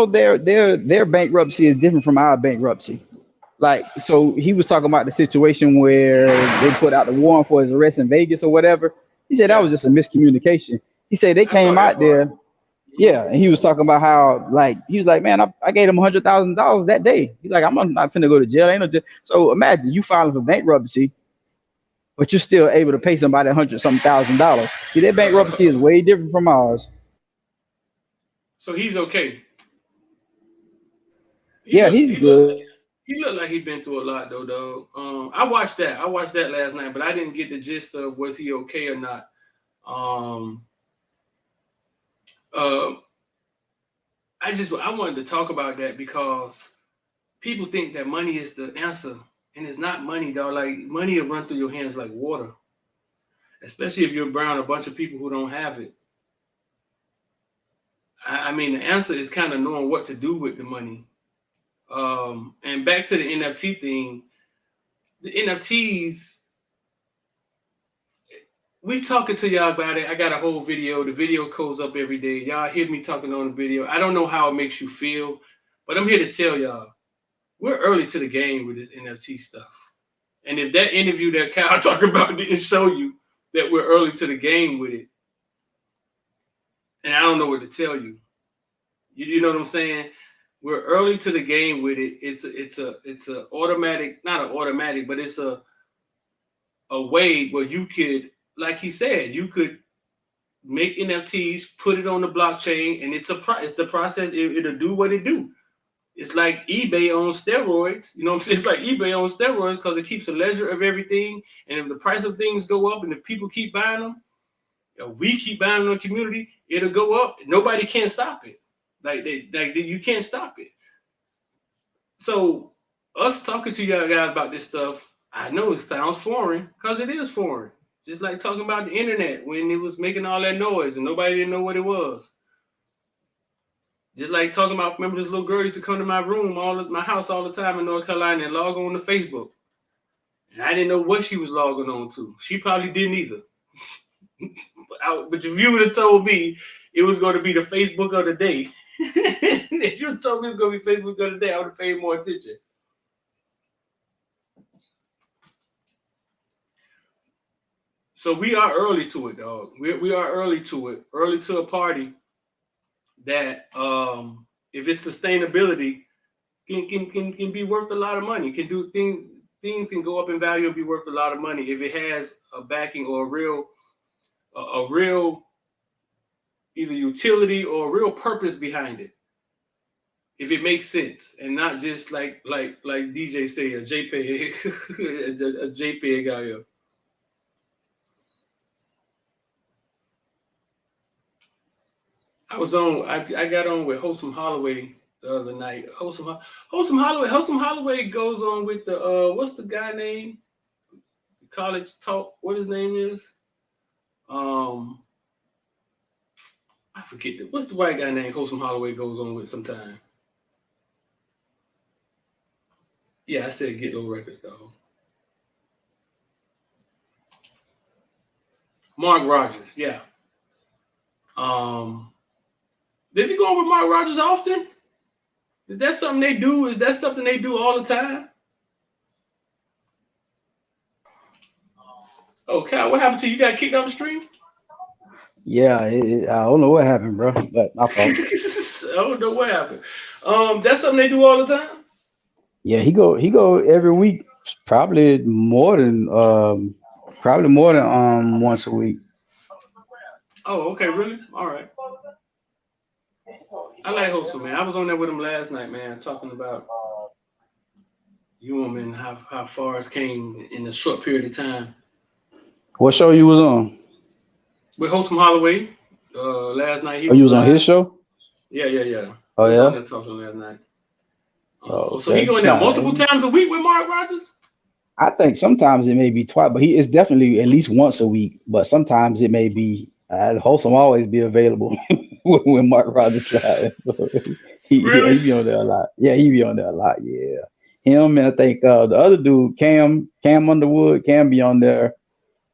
their bankruptcy is different from our bankruptcy. Like, so he was talking about the situation where they put out the warrant for his arrest in Vegas or whatever. He said that was just a miscommunication. He said they came out there. Yeah, and he was talking about how, like, he was like, man, I gave him $100,000 that day. He's like, I'm not finna go to jail. Ain't no jail. So imagine you filing for bankruptcy, but you're still able to pay somebody $100,000. See, their bankruptcy is way different from ours. So he's okay. He's good. He looked like he'd been through a lot, though, dog. I watched that last night, but I didn't get the gist of was he okay or not. I wanted to talk about that because people think that money is the answer, and it's not money, dog. Like, money will run through your hands like water, especially if you're around a bunch of people who don't have it. I mean, the answer is kind of knowing what to do with the money. And back to the NFT thing, the NFTs, we talking to y'all about it. I got a whole video. The video goes up every day. Y'all hear me talking on the video. I don't know how it makes you feel, but I'm here to tell y'all, we're early to the game with this NFT stuff. And if that interview that Kyle talking about didn't show you that we're early to the game with it, and I don't know what to tell you. You know what I'm saying? We're early to the game with it. It's a automatic, not an automatic, but it's a way where you could, like he said, you could make NFTs, put it on the blockchain, and it's the process. It'll do what it do. It's like eBay on steroids. You know what I'm saying? It's like eBay on steroids because it keeps a ledger of everything. And if the price of things go up and if people keep buying them, we keep buying them in the community, it'll go up. Nobody can stop it. You can't stop it. So us talking to y'all guys about this stuff, I know it sounds foreign because it is foreign. Just like talking about the internet when it was making all that noise and nobody didn't know what it was. Just like talking about, remember this little girl used to come to my room, my house all the time in North Carolina and log on to Facebook. And I didn't know what she was logging on to. She probably didn't either. But if you would have told me it was going to be the Facebook of the day, if you told me it was going to be Facebook of the day, I would have paid more attention. So we are early to it, dog. We are early to it, early to a party that if it's sustainability can be worth a lot of money. Can do things can go up in value and be worth a lot of money if it has a backing or a real either utility or a real purpose behind it. If it makes sense and not just like DJ say a JPEG a JPEG out here. I got on with Wholesome Holloway the other night. Wholesome Holloway goes on with the what's the guy name? College Talk. What his name is? I forget what's the white guy named Wholesome Holloway goes on with sometime. Yeah, I said Get Low Records though. Mark Rogers, yeah. Does he go on with Mark Rogers often? Is that something they do? Is that something they do all the time? Oh, Kyle, what happened to you? You got kicked off the stream? Yeah, I don't know what happened, bro. But my fault. I don't know what happened. That's something they do all the time? Yeah, he go every week, probably more than once a week. Oh, okay, really? All right. I like Wholesome, man. I was on there with him last night, man, talking about you and how far it's came in a short period of time. What show you was on? With Wholesome Holloway. Last night. You was on his show? Yeah. Oh, yeah? I was on there talking last night. Okay. So he going there multiple times a week with Mark Rogers? I think sometimes it may be twice, but it's definitely at least once a week. But sometimes it may be Wholesome always be available when Mark Rogers slides. So he be on there a lot. Yeah, he be on there a lot. Yeah, him and I think the other dude, Cam Underwood, Cam be on there.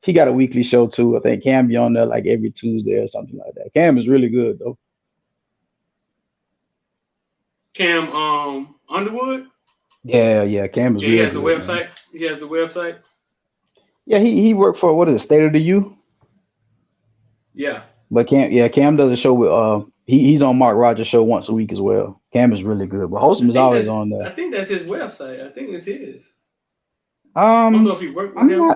He got a weekly show too. I think Cam be on there like every Tuesday or something like that. Cam is really good though. Cam Underwood? Yeah. Cam is really good. He has the website. Man. He has the website. Yeah, he worked for what is it, State of the U? Yeah. But Cam does a show with he's on Mark Rogers' show once a week as well. Cam is really good, but Wholesome is always on there. I think that's his website. I think it's his. I don't know if he worked with them.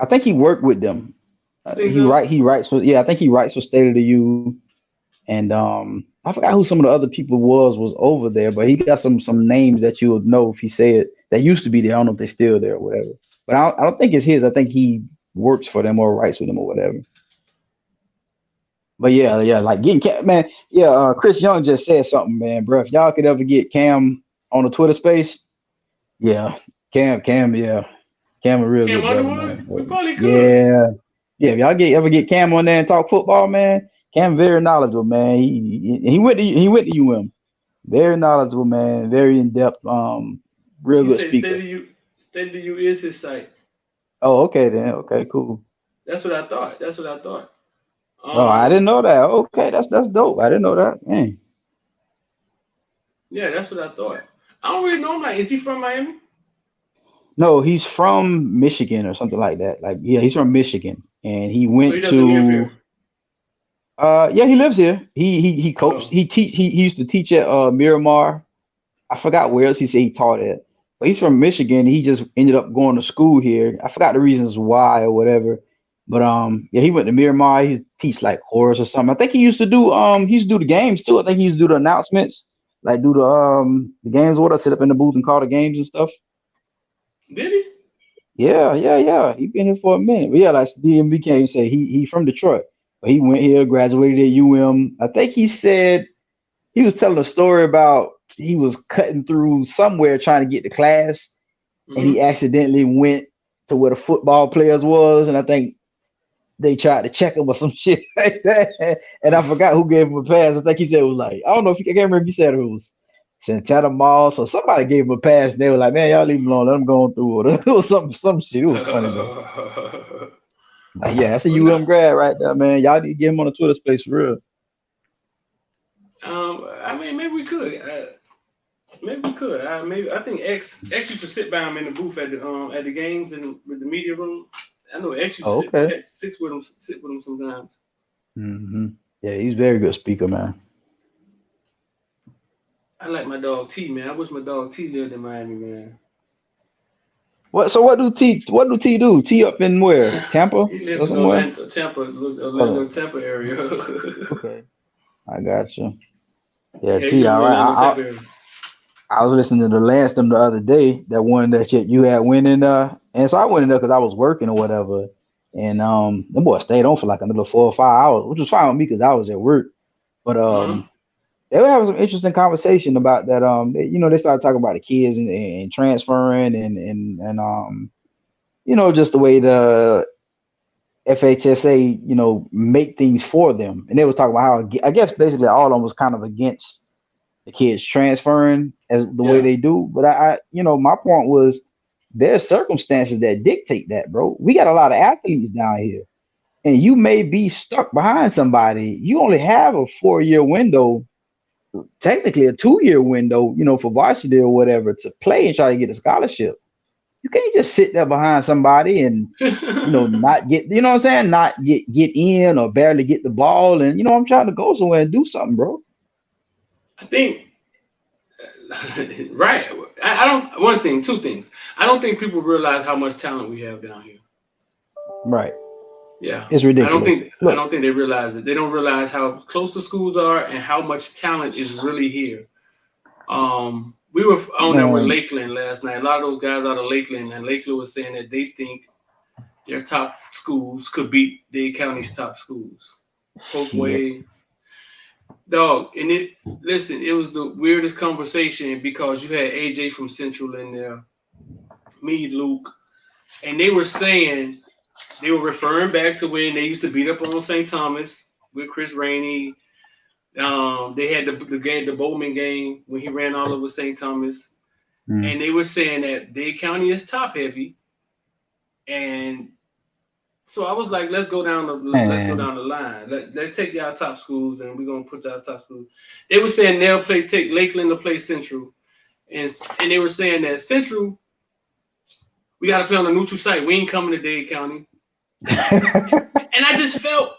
I think he worked with them. He writes for I think he writes for State of the U, and I forgot who some of the other people was over there, but he got some names that you would know if he said that used to be there. I don't know if they're still there or whatever. But I don't think it's his. I think he works for them or writes with them or whatever. But yeah, like getting Cam, man. Yeah, Chris Young just said something, man, bro. If y'all could ever get Cam on a Twitter space, yeah, Cam, yeah, Cam a real good brother, man. We probably could. Yeah. If y'all ever get Cam on there and talk football, man. Cam very knowledgeable, man. He went to UM. Very knowledgeable, man. Very in depth. Real good speaker. State of the U is his site. Oh, okay then. Okay, cool. That's what I thought. I didn't know that. Okay, that's dope. I didn't know that. Man. Yeah, that's what I thought. I don't really know him. Like, is he from Miami? No, he's from Michigan or something like that. Like, yeah, he's from Michigan, and he went he doesn't live here. Yeah, he lives here. He coached. Oh. He used to teach at Miramar. I forgot where else he said he taught at. But he's from Michigan. He just ended up going to school here. I forgot the reasons why or whatever. But yeah, he went to Miramar. He teach like chorus or something. I think he used to do the games too. I think he used to do the announcements, like do the games with us, sit up in the booth and call the games and stuff. Did he? Yeah. He been here for a minute. But yeah, like DMB came and say he from Detroit, but he went here, graduated at UM. I think he said he was telling a story about he was cutting through somewhere trying to get to class, and he accidentally went to where the football players was, and I think they tried to check him or some shit like that. And I forgot who gave him a pass. I think he said it was like, I don't know if I can't remember if he said it was Santana Moss or somebody gave him a pass. And they were like, man, y'all leave him alone. Let him go on through it. It was some shit. It was funny though. Like, yeah, that's a UM grad right there, man. Y'all need to get him on the Twitter space for real. I mean, maybe we could. I think X used to sit by him in the booth at the games and with the media room. I know X used to sit with him sometimes. Yeah, he's a very good speaker, man. I like my dog T, man. I wish my dog T lived in Miami, man. What do T do? T up in where? Tampa? He lives in Orlando, Tampa area. Okay, I got you. Yeah, T, all right. I was listening to the Lansdom the other day, that one that you had winning, and so I went in there because I was working or whatever, and the boy stayed on for like another 4 or 5 hours, which was fine with me because I was at work. But they were having some interesting conversation about that. They started talking about the kids and transferring and just the way the FHSA make things for them, and they were talking about how I guess basically all of them was kind of against the kids transferring as the way they do. But I my point was there's circumstances that dictate that, bro. We got a lot of athletes down here, and you may be stuck behind somebody. You only have a 4-year window, technically a 2-year window, for varsity or whatever, to play and try to get a scholarship. You can't just sit there behind somebody and not get, not get in or barely get the ball. And I'm trying to go somewhere and do something, bro. I think right. I don't. One thing, two things. I don't think people realize how much talent we have down here. Right. Yeah, it's ridiculous. I don't think they realize it. They don't realize how close the schools are and how much talent is really here. We were on there with Lakeland last night. A lot of those guys out of Lakeland, and Lakeland was saying that they think their top schools could beat Dade County's top schools. Folkway. Dog, and it was the weirdest conversation because you had AJ from Central in there, me, Luke, and they were saying, they were referring back to when they used to beat up on St. Thomas with Chris Rainey. They had the Bowman game when he ran all over St. Thomas, and they were saying that Dade County is top heavy, and so I was like, let's go down the line. Let's take y'all top schools, and we're gonna put y'all top schools. They were saying they'll take Lakeland to play Central, and they were saying that Central, we got to play on a neutral site. We ain't coming to Dade County, and I just felt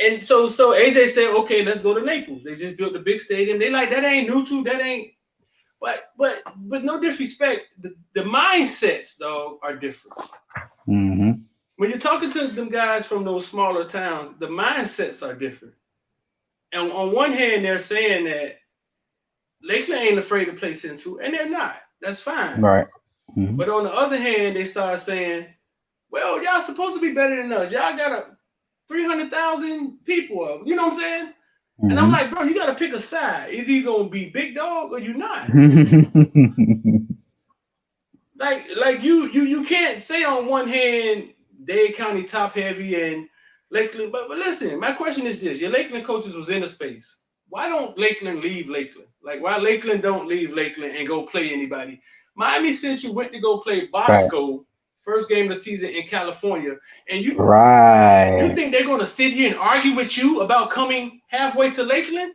and so AJ said, okay, let's go to Naples. They just built a big stadium. They like that ain't neutral. That ain't. But no disrespect, the mindsets though are different. When you're talking to them guys from those smaller towns, the mindsets are different. And on one hand, they're saying that Lakeland ain't afraid to play Central, and they're not. That's fine. Right. But on the other hand, they start saying, well, y'all supposed to be better than us. Y'all got 300,000 people. You know what I'm saying? And I'm like, bro, you got to pick a side. Either you going to be big dog or you're not. like you can't say on one hand, Dade County top heavy and Lakeland. But listen, my question is this. Your Lakeland coaches was in the space. Why don't Lakeland leave Lakeland? Like, why Lakeland don't leave Lakeland and go play anybody? Miami Central went to go play Bosco, first game of the season in California. And you think they're going to sit here and argue with you about coming halfway to Lakeland?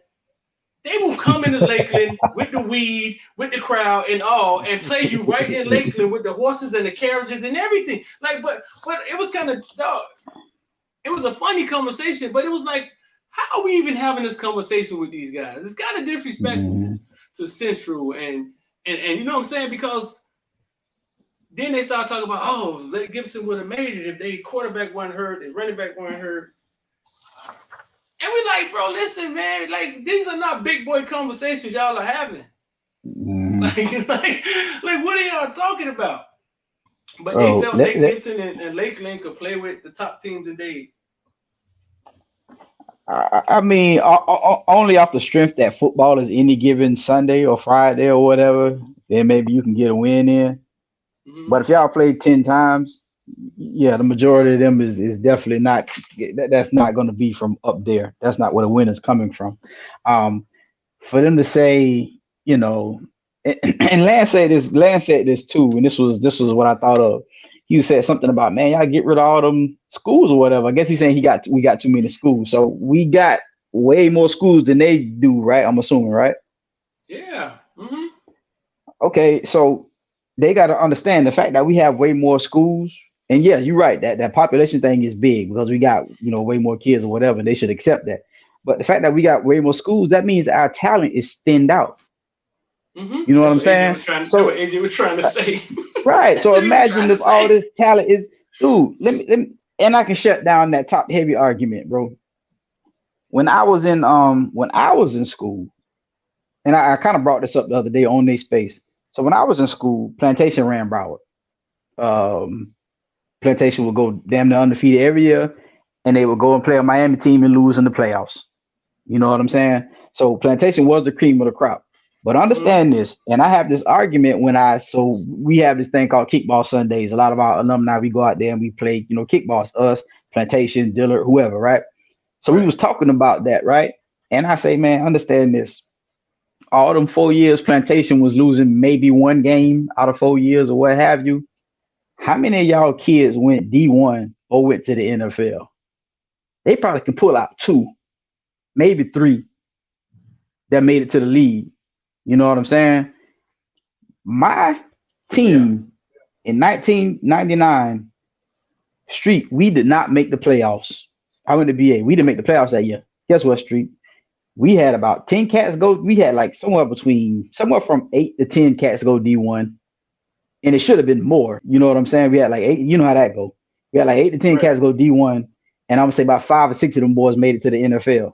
They will come into Lakeland with the weed, with the crowd and all, and play you right in Lakeland with the horses and the carriages and everything. Like, but it was kind of, it was a funny conversation, but it was like, how are we even having this conversation with these guys? It's kind of disrespectful to Central and you know what I'm saying? Because then they start talking about, oh, Lake Gibson would have made it if they quarterback wasn't hurt, and running back wasn't hurt. And we like, bro, listen, man, like these are not big boy conversations y'all are having. Like, what are y'all talking about? But they felt Lake Gibson and Lakeland could play with the top teams in Dade. I mean, only off the strength that football is any given Sunday or Friday or whatever, then maybe you can get a win in. But if y'all played 10 times, yeah, the majority of them is definitely not. That's not going to be from up there. That's not where the win is coming from. For them to say, you know, and Lance said this too, and this was what I thought of. He said something about, man, y'all get rid of all them schools or whatever. I guess he's saying we got too many schools. So we got way more schools than they do, right? I'm assuming, right? Yeah. Okay, so they got to understand the fact that we have way more schools. And yeah, you're right. That population thing is big because we got, you know, way more kids or whatever. And they should accept that. But the fact that we got way more schools, that means our talent is thinned out. You know what I'm saying? AJ was trying to say. Right. So imagine if all this talent is, dude, let me, and I can shut down that top heavy argument, bro. When I was in school, and I kind of brought this up the other day on their space. So when I was in school, Plantation ran Broward. Plantation would go damn near undefeated every year, and they would go and play a Miami team and lose in the playoffs. You know what I'm saying? So Plantation was the cream of the crop. But understand this, and I have this argument so we have this thing called Kickball Sundays. A lot of our alumni, we go out there and we play, you know, kickballs, us, Plantation, Dillard, whoever, right? So we was talking about that, right? And I say, man, understand this. All them 4 years, Plantation was losing maybe one game out of 4 years or what have you. How many of y'all kids went D1 or went to the NFL? They probably can pull out 2, maybe 3 that made it to the league. You know what I'm saying? My team in 1999, Street, we did not make the playoffs. I went to BA. We didn't make the playoffs that year. Guess what, Street? We had about 10 cats go. We had like somewhere from 8 to 10 cats go D1. And it should have been more. You know what I'm saying? We had like 8. You know how that go. We had like 8 to 10 cats go D1. And I'm going to say about 5 or 6 of them boys made it to the NFL.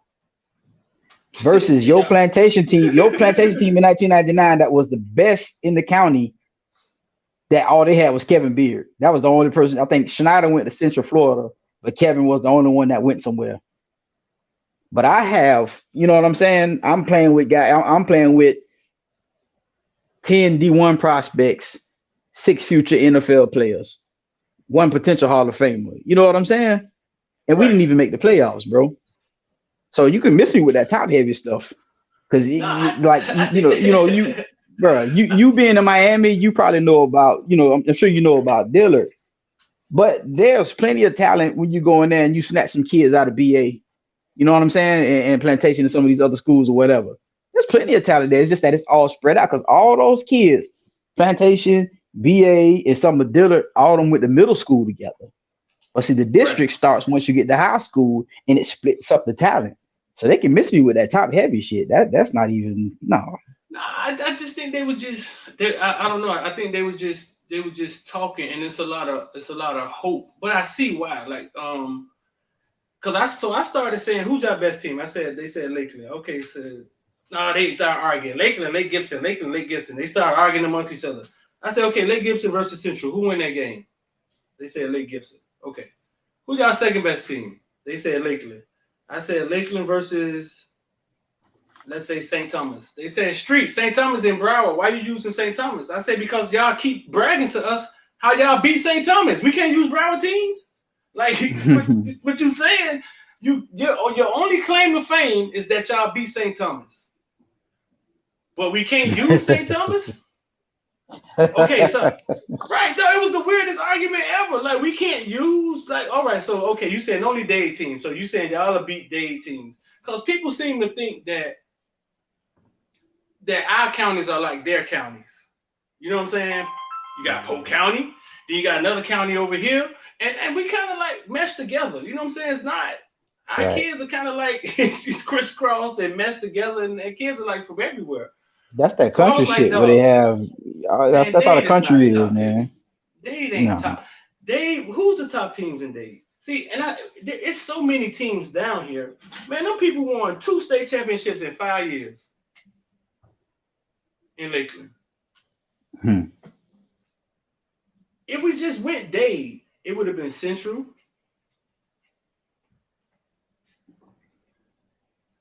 Versus your plantation team in 1999 that was the best in the county, that all they had was Kevin Beard. That was the only person. I think Schneider went to Central Florida, but Kevin was the only one that went somewhere. But I have, you know what I'm saying? I'm playing with 10 D1 prospects, 6 future NFL players, 1 potential Hall of Famer. You know what I'm saying? And we didn't even make the playoffs, bro. So you can miss me with that top heavy stuff, because you being in Miami, you probably know about, you know, I'm sure you know about Dillard, but there's plenty of talent when you go in there and you snatch some kids out of BA, you know what I'm saying, and Plantation and some of these other schools or whatever. There's plenty of talent there. It's just that it's all spread out because all those kids, Plantation, BA, and some of Dillard, all of them went to middle school together. But see, the district starts once you get to high school, and it splits up the talent. So they can miss me with that top heavy shit. That's not even no. Nah, I just think they were just. I don't know. I think they were just talking, and it's a lot of hope. But I see why. Like because I started saying, who's your best team? They said Lakeland. Okay, so they started arguing. Lakeland, Lake Gibson, Lakeland, Lake Gibson. They started arguing amongst each other. I said, okay, Lake Gibson versus Central. Who win that game? They said Lake Gibson. Okay. Who's y'all second best team? They said Lakeland. I said Lakeland versus, let's say, St. Thomas. They said Street, St. Thomas in Broward. Why you using St. Thomas? I said because y'all keep bragging to us how y'all beat St. Thomas. We can't use Broward teams. Like what you saying? Your only claim to fame is that y'all beat St. Thomas, but we can't use St. Thomas. Okay, so right, though, it was the weirdest argument ever. Like, we can't use, like, all right, so okay, you saying only Dade teams. So you saying y'all will beat Dade teams. Because people seem to think that our counties are like their counties. You know what I'm saying? You got Polk County, then you got another county over here, and we kind of like mesh together. You know what I'm saying? It's not. Our kids are kind of like crisscrossed and meshed together, and kids are like from everywhere. That's that country shit where they have. That's how the country is, man. Dade ain't top. Dade, who's the top teams in Dade? See, and it's so many teams down here. Man, them people won 2 state championships in 5 years in Lakeland. If we just went Dade, it would have been Central.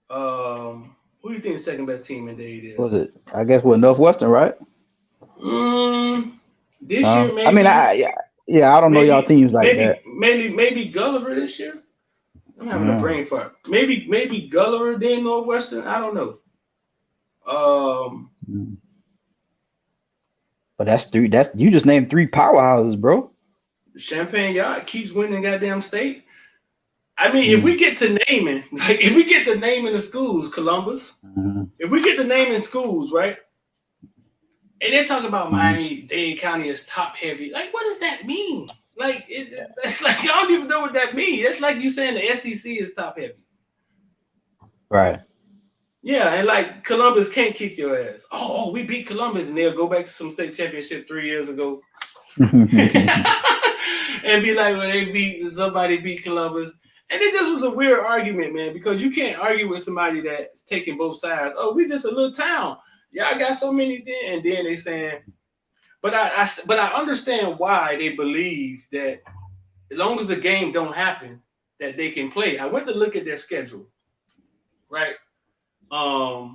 Who do you think the second best team in Dade is? Was it? I guess Northwestern, right? This year, maybe. I mean, I don't know y'all teams like that. Maybe Gulliver this year. I'm having a brain fart. Maybe Gulliver then Northwestern. I don't know. But that's three. You just named 3 powerhouses, bro. Champaign Yacht keeps winning goddamn state. I mean, if we get to naming, if we get the naming the schools, Columbus. If we get the naming schools, right? And they're talking about Miami-Dade County is top heavy. Like, what does that mean? Like, it's like y'all don't even know what that means. It's like you saying the SEC is top heavy. Right. Yeah, and like Columbus can't kick your ass. Oh, we beat Columbus, and they'll go back to some state championship 3 years ago. And be like, when somebody beat Columbus. And it just was a weird argument, man, because you can't argue with somebody that's taking both sides. Oh, we just a little town. Yeah, I got so many and then they saying, but I understand why they believe that as long as the game don't happen, that they can play. I went to look at their schedule, right? I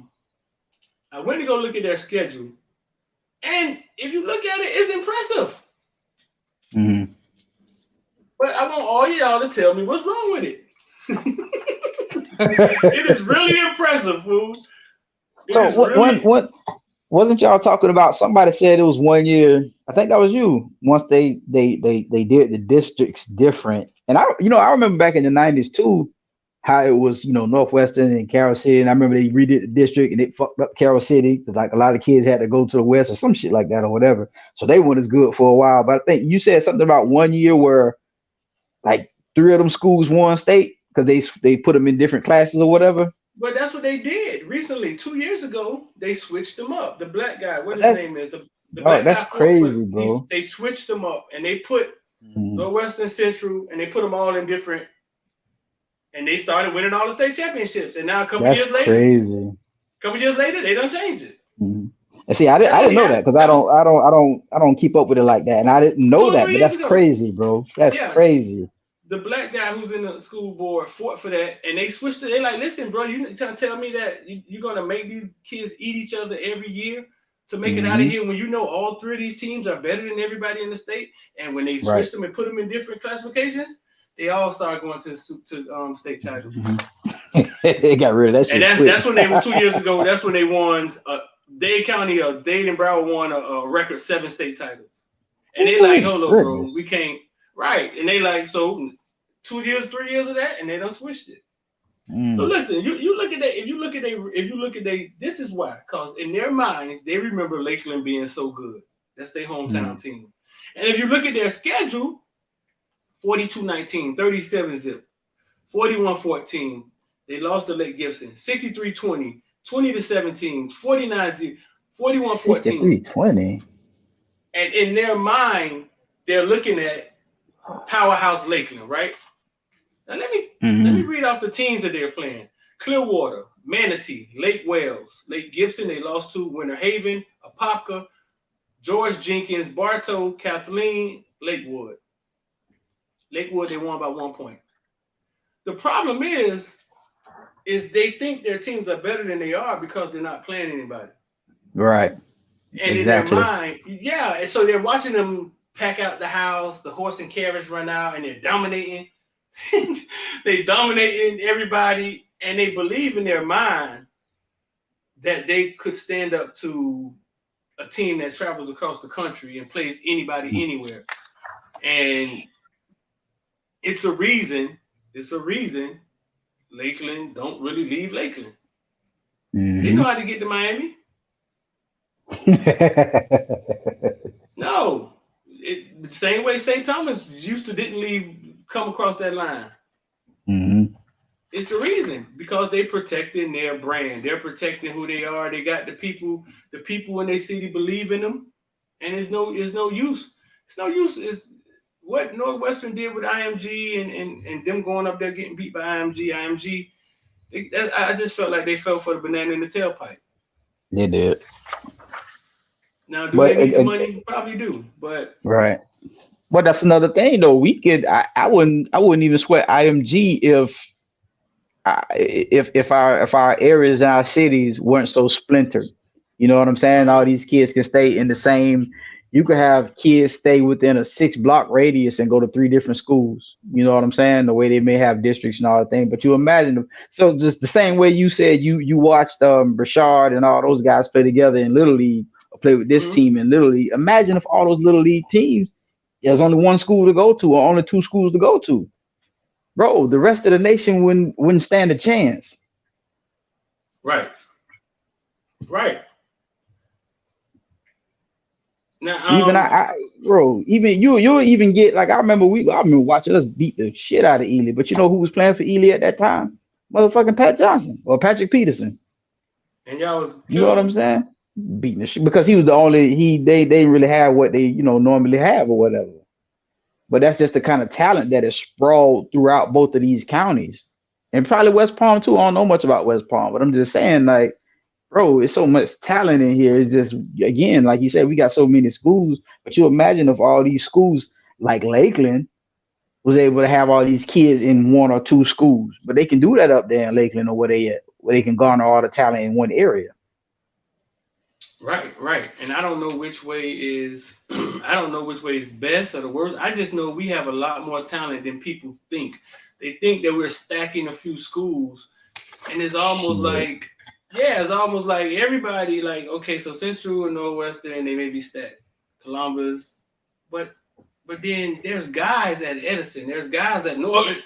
went to go look at their schedule, and if you look at it, it's impressive. But I want all y'all to tell me what's wrong with it. It is really impressive, fool. So what wasn't y'all talking about? Somebody said it was 1 year. I think that was you. Once they did the districts different, and I remember back in the 90s too, how it was Northwestern and Carroll City, and I remember they redid the district and it fucked up Carroll City because like a lot of kids had to go to the west or some shit like that or whatever. So they weren't as good for a while. But I think you said something about 1 year where like 3 of them schools won state because they put them in different classes or whatever. But that's what they did recently. 2 years ago, they switched them up. The black guy, what his name is, the black that's guy crazy, bro. They switched them up and they put Northwestern Central and they put them all in different. And they started winning all the state championships. And now a couple years later, they done changed it. And see, I didn't know that because I don't keep up with it like that, and I didn't know that. But that's crazy, bro. That's crazy. The black guy who's in the school board fought for that, and they switched it. They're like, listen, bro, you trying to tell me that you're gonna make these kids eat each other every year to make it out of here when you know all 3 of these teams are better than everybody in the state? And when they switched them and put them in different classifications, they all started going to state titles. They got rid of that shit. And that's when they were 2 years ago. That's when they won. Dade County, Dade and Broward won a record 7 state titles. And they like, hold up, bro, we can't. Right. And they like, so 2 years, 3 years of that, and they done switched it. So listen, you look at that. If you look at they, this is why, because in their minds they remember Lakeland being so good. That's their hometown team. And if you look at their schedule, 42-19, 37-0, 41-14. They lost to Lake Gibson, 63-20, 20-17, 49-0, 41-14. 63-20. And in their mind, they're looking at powerhouse Lakeland, right? Now let me read off the teams that they're playing. Clearwater, Manatee, Lake Wales, Lake Gibson, they lost to Winter Haven, Apopka, George Jenkins, Bartow, Kathleen, Lakewood. Lakewood, they won by 1 point. The problem is they think their teams are better than they are because they're not playing anybody. Right. And in their mind, and so they're watching them pack out the house, the horse and carriage run out, and they're dominating. They dominating everybody, and they believe in their mind that they could stand up to a team that travels across the country and plays anybody anywhere. And it's a reason Lakeland don't really leave Lakeland. They know how to get to Miami. No. The same way St. Thomas didn't come across that line. It's a reason, because they're protecting their brand. They're protecting who they are. They got the people in their city believe in them. And there's no use It's no use. Is what Northwestern did with IMG and them going up there getting beat by IMG. I just felt like they fell for the banana in the tailpipe. They did. Now, do they need the money? Probably do, but right. But that's another thing, though. We could. I wouldn't even sweat IMG if our areas and our cities weren't so splintered. You know what I'm saying? All these kids can stay in the same. You could have kids stay within a 6-block radius and go to 3 different schools. You know what I'm saying? The way they may have districts and all that thing. But you imagine them. So just the same way you said you watched Rashard and all those guys play together in Little League or play with this team in Little League. Imagine if all those Little League teams, there's only 1 school to go to or only 2 schools to go to. Bro, the rest of the nation wouldn't stand a chance. Right. Now, even you'll even get like I remember watching us beat the shit out of Ely, but you know who was playing for Ely at that time? Motherfucking Pat Johnson or Patrick Peterson. And y'all was you know what I'm saying? Beating the shit because he was the only they didn't really have what they normally have or whatever. But that's just the kind of talent that is sprawled throughout both of these counties. And probably West Palm too. I don't know much about West Palm, but I'm just saying, like, bro, it's so much talent in here. It's just, again, like you said, we got so many schools. But you imagine if all these schools, like Lakeland, was able to have all these kids in 1 or 2 schools. But they can do that up there in Lakeland or where they can garner all the talent in one area. Right. And I don't know which way is best or the worst. I just know we have a lot more talent than people think. They think that we're stacking a few schools, and it's almost like everybody like, okay, so Central and Northwestern, they may be stacked. Columbus, but then there's guys at Edison, there's guys at Norland.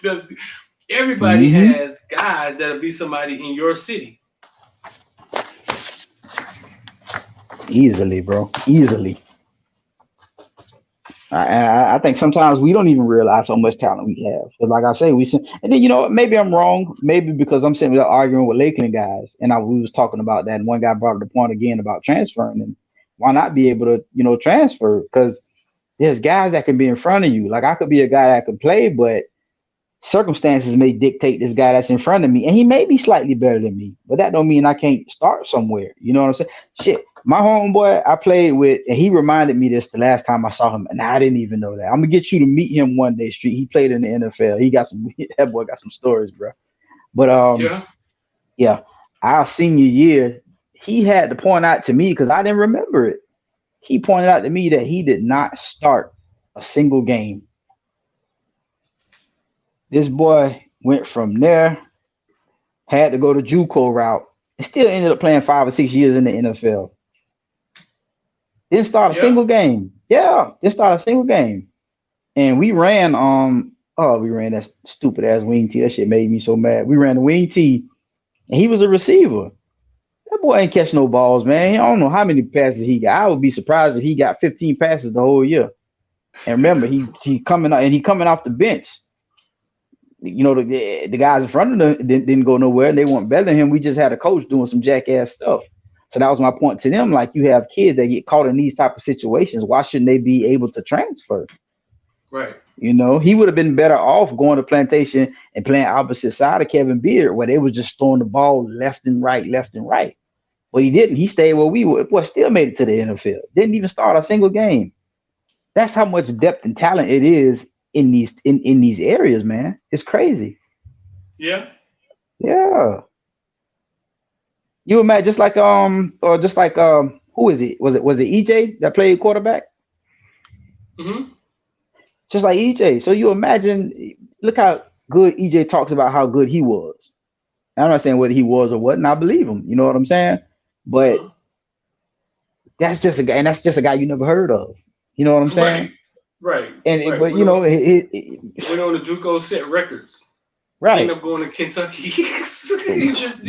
Everybody has guys that'll be somebody in your city. Easily, bro. Easily. I think sometimes we don't even realize how much talent we have. But like I say, and then maybe I'm wrong. Maybe because I'm sitting there arguing with Lakeland guys, and we was talking about that, and one guy brought up the point again about transferring, and why not be able to transfer? Because there's guys that can be in front of you. Like I could be a guy that could play, but circumstances may dictate this guy that's in front of me, and he may be slightly better than me, but that don't mean I can't start somewhere. You know what I'm saying? Shit, my homeboy I played with, and he reminded me this the last time I saw him, and I didn't even know that. I'm gonna get you to meet him one day, Street. He played in the NFL. That boy got some stories, bro. But yeah, our senior year, he had to point out to me because I didn't remember it. He pointed out to me that he did not start a single game. This boy went from there, had to go the JUCO route, and still ended up playing 5 or 6 years in the NFL. Didn't start a single game. Yeah, didn't start a single game. And we ran that stupid ass wing tee. That shit made me so mad. We ran the wing tee, and he was a receiver. That boy ain't catch no balls, man. I don't know how many passes he got. I would be surprised if he got 15 passes the whole year. And remember, he coming off the bench. The guys in front of them didn't go nowhere, and they weren't better than him. We just had a coach doing some jackass stuff. So that was my point to them. Like, you have kids that get caught in these type of situations. Why shouldn't they be able to transfer? Right. He would have been better off going to Plantation and playing opposite side of Kevin Beard, where they was just throwing the ball left and right. But he didn't. He stayed where we were. Boy, still made it to the NFL. Didn't even start a single game. That's how much depth and talent it is in these areas, man. It's crazy. Yeah. You imagine just like who is it? Was it EJ that played quarterback? Just like EJ. So you imagine, look how good EJ talks about how good he was. I'm not saying whether he was or what, and I believe him. You know what I'm saying? But that's just a guy, and that's just a guy you never heard of. You know what I'm saying? Right. But went on the JUCO set records. Right. Ended up going to Kentucky. He just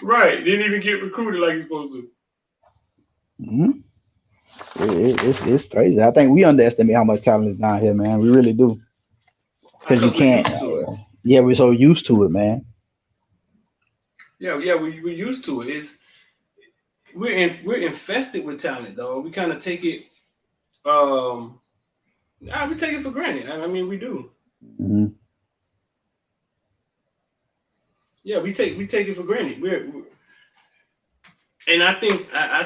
right. Didn't even get recruited like he's supposed to. It's crazy. I think we underestimate how much talent is down here, man. We really do. Because you can't. We're so used to it, man. Yeah, we're used to it. We're infested with talent, though. We kind of take it Nah, we take it for granted. I mean, we do. Mm-hmm. Yeah, we take it for granted. And I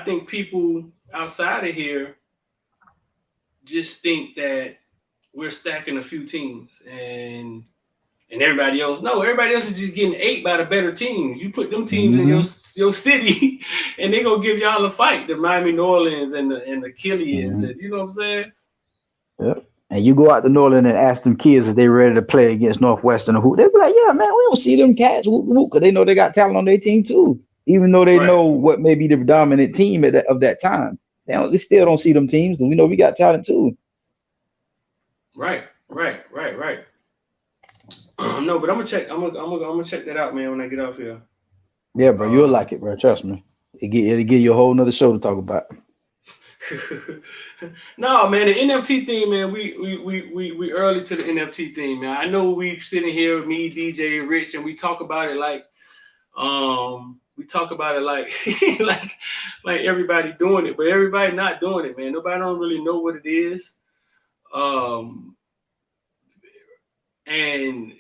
think people outside of here just think that we're stacking a few teams and everybody else. No, everybody else is just getting ate by the better teams. You put them teams in Mm-hmm. your city, and they gonna give y'all a fight. The Miami, New Orleans, and the Achilles, Mm-hmm. and you know what I'm saying? Yep. And you go out to Northern and ask them kids if they ready to play against Northwestern or who, they be like, yeah, man, we don't see them cats, because they know they got talent on their team too. Even though they Right, know what may be the dominant team of that time, they still don't see them teams because we know we got talent too. right. No, but I'm gonna check. I'm gonna check that out, man, when I get off here. Yeah, bro, you'll Um, like it, bro. Trust me. It'll give you a whole nother show to talk about. no, man, the NFT thing, man. We early to the NFT thing, man. I know we sitting here, me, DJ, and Rich, and we talk about it like like everybody doing it, but everybody not doing it, man. Nobody don't really know what it is. Um, and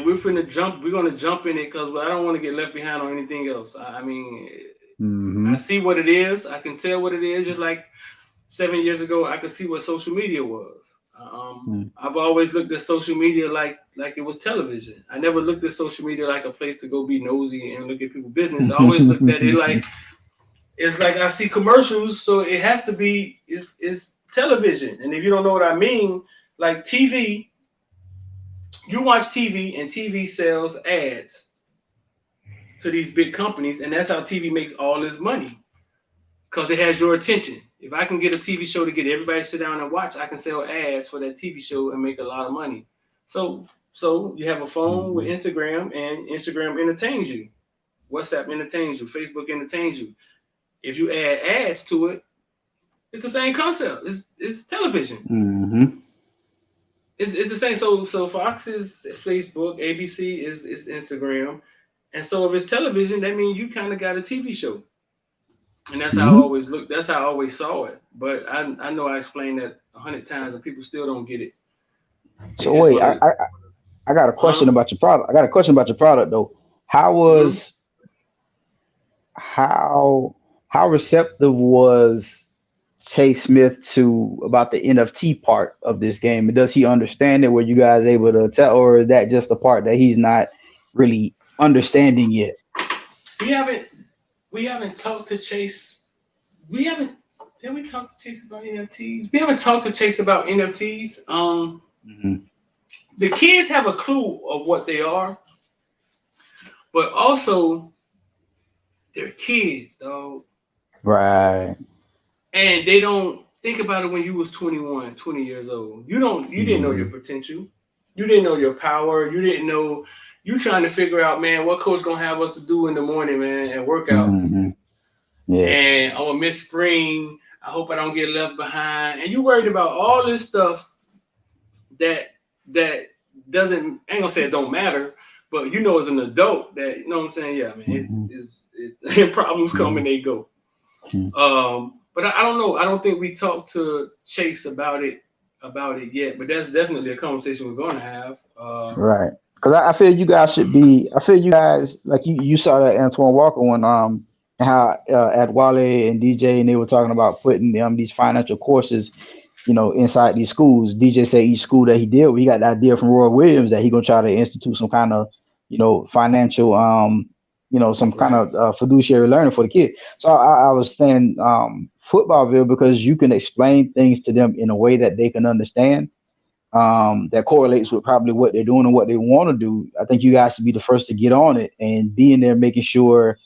we're gonna jump in it because I don't want to get left behind on anything else. I mean, Mm-hmm. I see what it is. I can tell what it is. Just like 7 years ago, I could see what social media was. I've always looked at social media like it was television. I never looked at social media like a place to go be nosy and look at people's business. I always looked at it like it's like I see commercials, so it has to be it's television. And if you don't know what I mean, like TV, you watch TV and TV sells ads to these big companies, and that's how TV makes all this money because it has your attention. If I can get a TV show to get everybody to sit down and watch, I can sell ads for that TV show and make a lot of money. So you have a phone with Instagram, and Instagram entertains you. WhatsApp entertains you. Facebook entertains you. If you add ads to it, it's the same concept. It's television. Mm-hmm. It's the same. So Fox is Facebook, ABC is Instagram, and so if it's television, that means you kind of got a TV show. And that's how I always looked. That's how I always saw it. But I know I explained that 100 times, and people still don't get it. They So just wait, want I got a question to. about your product. I got a question about your product though. How Mhm. was how how receptive was Chase Smith to about the NFT part of this game? And does he understand it? Were you guys able to tell, or is that just the part that he's not really understanding yet? We haven't talked to Chase. We haven't. Did we talk to Chase about NFTs? We haven't talked to Chase about NFTs. Mm-hmm. The kids have a clue of what they are, but also they're kids, dog. Right. And they don't think about it when you was 21, 20 years old. You didn't know your Mm-hmm. potential. You didn't know your power. You didn't know you trying to figure out, man, what coach gonna have us to do in the morning, man, and workouts. Mm-hmm. Yeah. And I'm gonna miss spring. I hope I don't get left behind. And you worried about all this stuff that doesn't, I ain't gonna say it don't matter, but you know as an adult that, you know what I'm saying? Yeah, man, Mm-hmm. problems come and they go. Mm-hmm. But I don't know. I don't think we talked to Chase about it yet. But that's definitely a conversation we're going to have. Right. Because I feel you guys should be. I feel you guys like you saw that Antoine Walker one. How at Wale and DJ and they were talking about putting these financial courses, inside these schools. DJ said each school that he did, he got the idea from Roy Williams that he gonna try to institute some kind of, financial, some kind Right. of fiduciary learning for the kid. So I was saying Footballville because you can explain things to them in a way that they can understand. That correlates with probably what they're doing and what they want to do. I think you guys should be the first to get on it and be in there making sure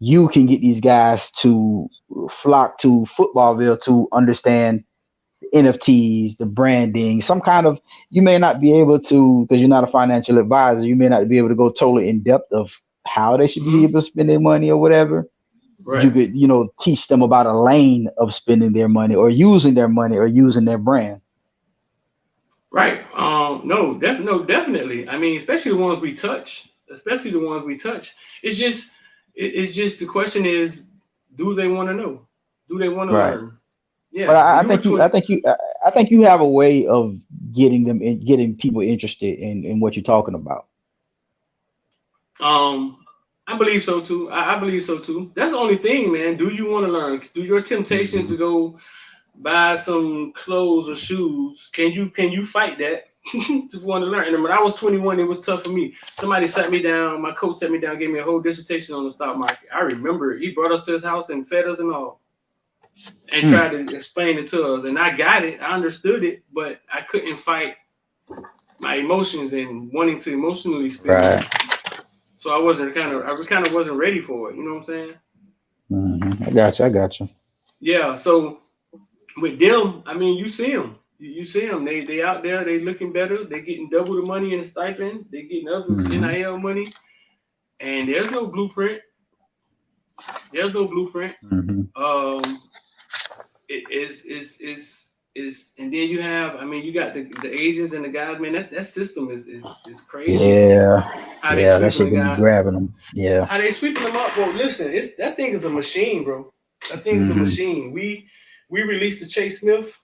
you can get these guys to flock to Footballville to understand NFTs, the branding, some kind of, you may not be able to, because you're not a financial advisor, you may not be able to go totally in depth of how they should be Mm-hmm. able to spend their money or whatever. You Right. could, teach them about a lane of spending their money or using their money or using their brand. Right. No, definitely. I mean, especially the ones we touch. It's just the question is, do they want to know? Do they want to Right. learn? Yeah, But I you were think 20. I think you have a way of getting people interested in what you're talking about. I believe so too. I believe so too. That's the only thing, man. Do you want to learn? Do your temptation Mhm. to go buy some clothes or shoes? Can you fight that? Just want to learn. And when I was 21, it was tough for me. Somebody sat me down. My coach sat me down, gave me a whole dissertation on the stock market. I remember it. He brought us to his house and fed us and all, and Hmm. tried to explain it to us. And I got it. I understood it, but I couldn't fight my emotions and wanting to emotionally spend Right. money. So I kind of wasn't ready for it. You know what I'm saying? I got you. I got you. Yeah. So with them, I mean, you see them. You see them. They out there. They looking better. They getting double the money in the stipend. They getting other Hmm. NIL money. And there's no blueprint. There's no blueprint. Hmm. And then you have, I mean, you got the agents and the guys, man. That system is crazy. Yeah. How they Yeah. That sweeping shit the gonna be guy, grabbing them. Yeah. how they sweeping them up. Well, listen, that thing is a machine, bro. That thing is a Hmm. machine. We released the Chase Smith.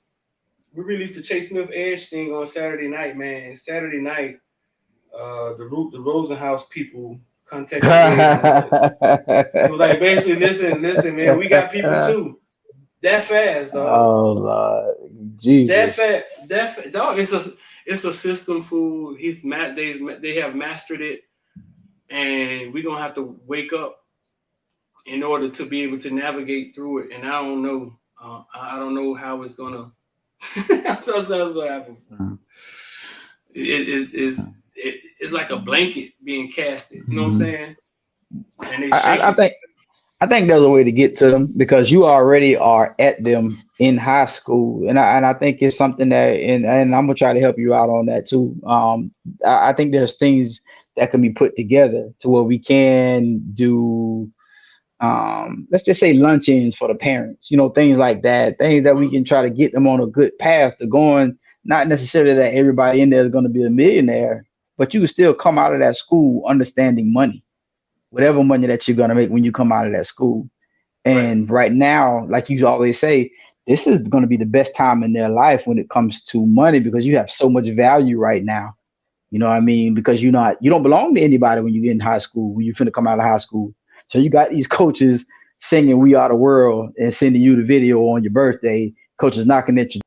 We released the Chase Smith Edge thing on Saturday night, man. And Saturday night, the Rosenhaus people contacted Edge and was like, basically, listen, man, we got people too. That fast, dog. Oh Lord, That Jesus. fast, dog. It's a system, fool. They have mastered it, and we're gonna have to wake up in order to be able to navigate through it. And I don't know. I don't know how it's gonna. That's what's gonna happen. Mhm. It's like a blanket being casted. You know what I'm Mhm. saying? And they I, shake I it. think I think there's a way to get to them because you already are at them in high school, and I think it's something that and I'm gonna try to help you out on that too. I think there's things that can be put together to where we can do let's just say luncheons for the parents, things like that, things that we can try to get them on a good path to going. Not necessarily that everybody in there is going to be a millionaire, but you can still come out of that school understanding money, whatever money that you're going to make when you come out of that school. Right. And right now, like you always say, this is going to be the best time in their life when it comes to money because you have so much value right now. You know what I mean? Because you don't belong to anybody when you get in high school, when you finna come out of high school. So you got these coaches singing "We Are the World" and sending you the video on your birthday. Coaches knocking at you.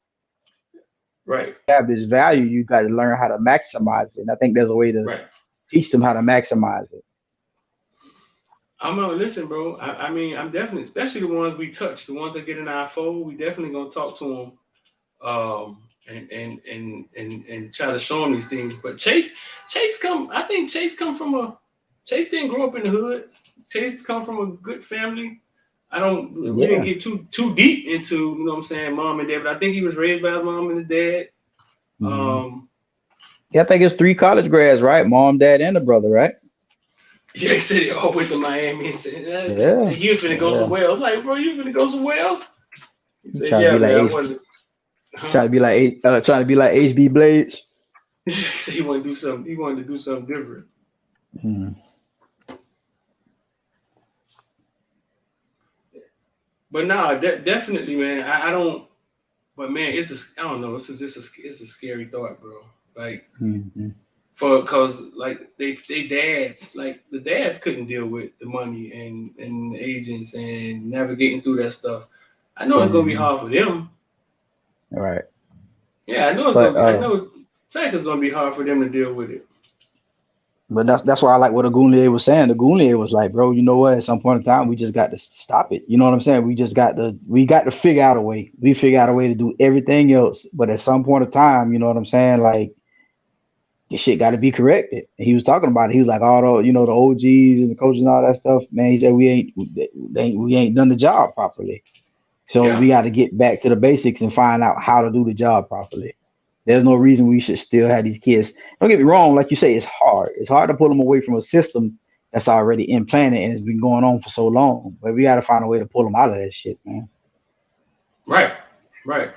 Right. Have this value, you got to learn how to maximize it. And I think there's a way to Right. teach them how to maximize it. I'm gonna listen, bro. I mean, I'm definitely, especially the ones we touch, the ones that get in our fold. We definitely gonna talk to them, and try to show them these things. But I think Chase didn't grow up in the hood. Chase come from a good family. We didn't Yeah. get too deep into, you know what I'm saying, mom and dad, but I think he was raised by his mom and his dad. Mhm. Um, Yeah, I think it's 3 college grads, right? Mom, dad, and a brother, right? yeah, he said he all went to Miami and said, Yeah. you finna go Yeah. somewhere else. Like, bro, you finna go somewhere else? He I'm said, trying to yeah, be like man, I H, wanted huh? trying to be like HB Blades. He said he wanted to do something. He wanted to do something different. Mhm. But no, definitely, man. I don't. But man, I don't know. It's a scary thought, bro. Like Mhm. cause like they dads, like the dads couldn't deal with the money and the agents and navigating through that stuff. I know it's gonna be Mhm. hard for them. All right. Yeah, I know it's gonna But be. I know. Fact it's gonna be hard for them to deal with it. that's why I like what Agunlier was saying. Agunlier was like, bro, you know what? At some point in time, we just got to stop it. You know what I'm saying? We got to figure out a way. We figure out a way to do everything else. But at some point in time, you know what I'm saying? Like this shit got to be corrected. And he was talking about it. He was like, all the the OGs and the coaches and all that stuff. Man, he said we ain't done the job properly. So Yeah. we got to get back to the basics and find out how to do the job properly. There's no reason we should still have these kids. Don't get me wrong, like you say, it's hard. It's hard to pull them away from a system that's already implanted and it's been going on for so long. But we got to find a way to pull them out of that shit, man. Right. Right.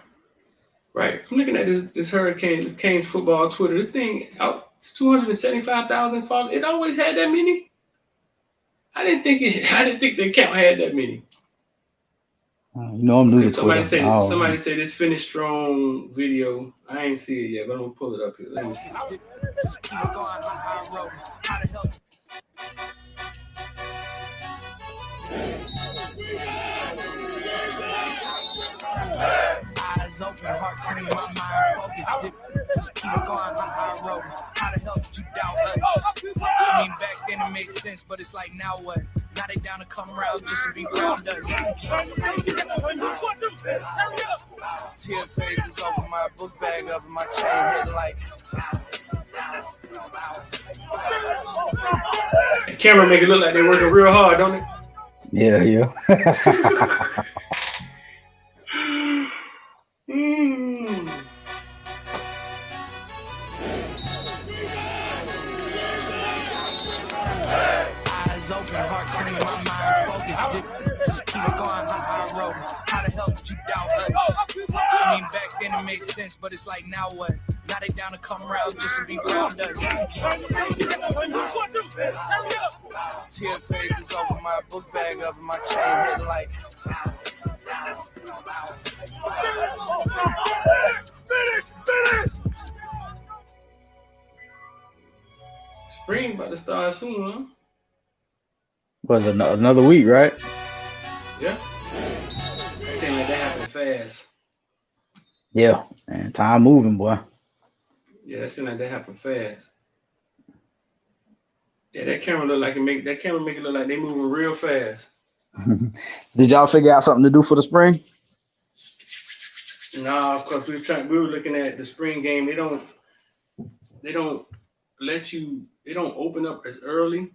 Right. I'm looking at this Canes football Twitter. This thing out 275,000 followers. It always had that many. I didn't think the account had that many. You know I'm new to Somebody Twitter. somebody say this finish strong video. I ain't see it yet, but I'm gonna pull it up here. Let me see. Eyes open, heart clean, my mind focused. Just keep it going, I wrote it. How the hell did you doubt us? I mean, back then it made sense, but it's like, now what? Now they down to come around just to be around us. Tears is over my book bag, over my chain, hitting like. The camera make it look like they're working real hard, don't it? Yeah. Eyes open, heart clean, my mind focused. Just keep it going, I wrote it. How the hell did you doubt us? I mean, back then it made sense, but it's like, now what? Now they down to come around just to be around us. Tears is over my book bag, over my chain, hitting like. Spring about to start soon, huh? Was another week, right? Yeah. It seems like that happened fast. Yeah, and time moving, boy. Yeah, it seems like that happened fast. Yeah, that camera make it look like they moving real fast. Did y'all figure out something to do for the spring? No, of course we were looking at the spring game. They don't let you. They don't open up as early.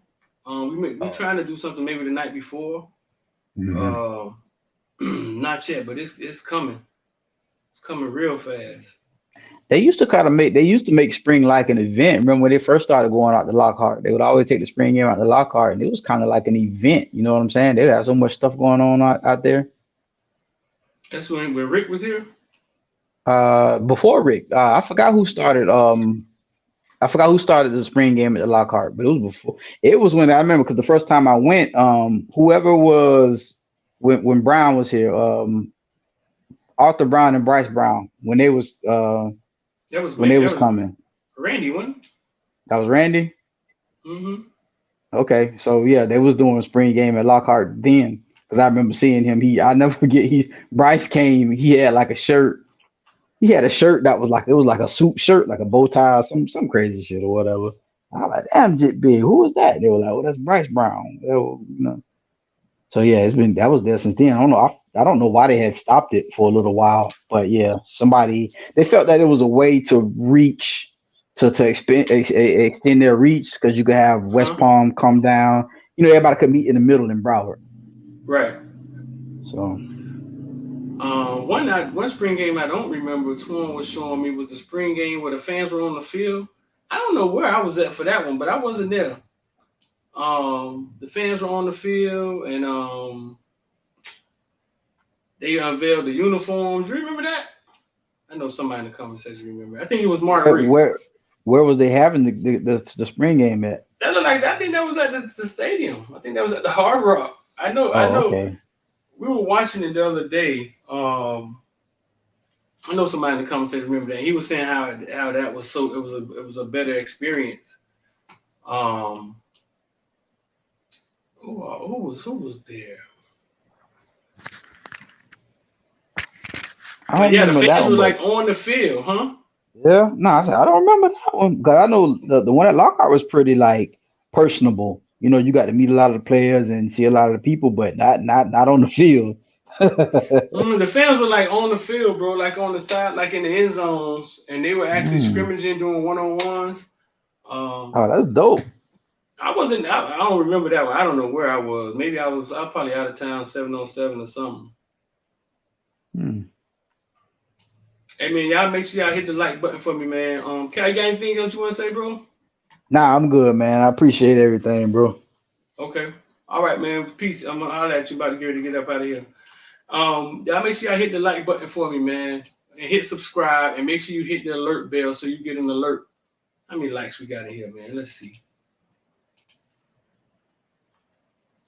We're trying to do something maybe the night before. Not yet, but it's coming. It's coming real fast. They used to make spring like an event. Remember when they first started going out to Lockhart? They would always take the spring game out to Lockhart, and it was kind of like an event. You know what I'm saying? They had so much stuff going on out there. That's when Rick was here. Before Rick, I forgot who started. I forgot who started the spring game at the Lockhart, but it was before. It was when I remember because the first time I went, whoever was when Brown was here, Arthur Brown and Bryce Brown, when they was coming. Randy won. That was Randy. Mm-hmm. Okay, so yeah, they was doing a spring game at Lockhart then because I remember seeing him. I never forget. Bryce came. He had like a shirt. He had a shirt that was like a suit shirt, like a bow tie, some crazy shit or whatever. I was like, damn, Jit Big, who was that? They were like, oh, that's Bryce Brown. So yeah, that was there since then. I don't know why they had stopped it for a little while, but yeah, they felt that it was a way to reach to extend their reach because you could have West Palm come down. Everybody could meet in the middle in Broward. Right. So. One spring game I don't remember Twan was showing me was the spring game where the fans were on the field. I don't know where I was at for that one, but I wasn't there. The fans were on the field and they unveiled the uniforms. You remember that? I know somebody in the comment section remember. I think it was Mark Reed. Where was they having the spring game at? That looked like I think that was at the stadium. I think that was at the Hard Rock. I know. Okay. We were watching it the other day. I know somebody in the comment section remember that. He was saying how that was it was a better experience. Who was there? The fans were like on the field, huh? Yeah, no, I don't remember that one because I know the one at Lockhart was pretty like personable. You got to meet a lot of the players and see a lot of the people, but not on the field. The fans were like on the field, bro, like on the side, like in the end zones, and they were actually scrimmaging, doing one-on-ones. Oh, that's dope. I don't remember that one. I don't know where I was. Maybe I was probably out of town, 707 or something. Hey man, y'all make sure y'all hit the like button for me, man. Can I get anything else you want to say, bro? Nah, I'm good, man. I appreciate everything, bro. Okay. All right, man. Peace. I'm gonna holler at you about to get up out of here. Y'all make sure y'all hit the like button for me, man. And hit subscribe and make sure you hit the alert bell so you get an alert. How many likes we got in here, man? Let's see.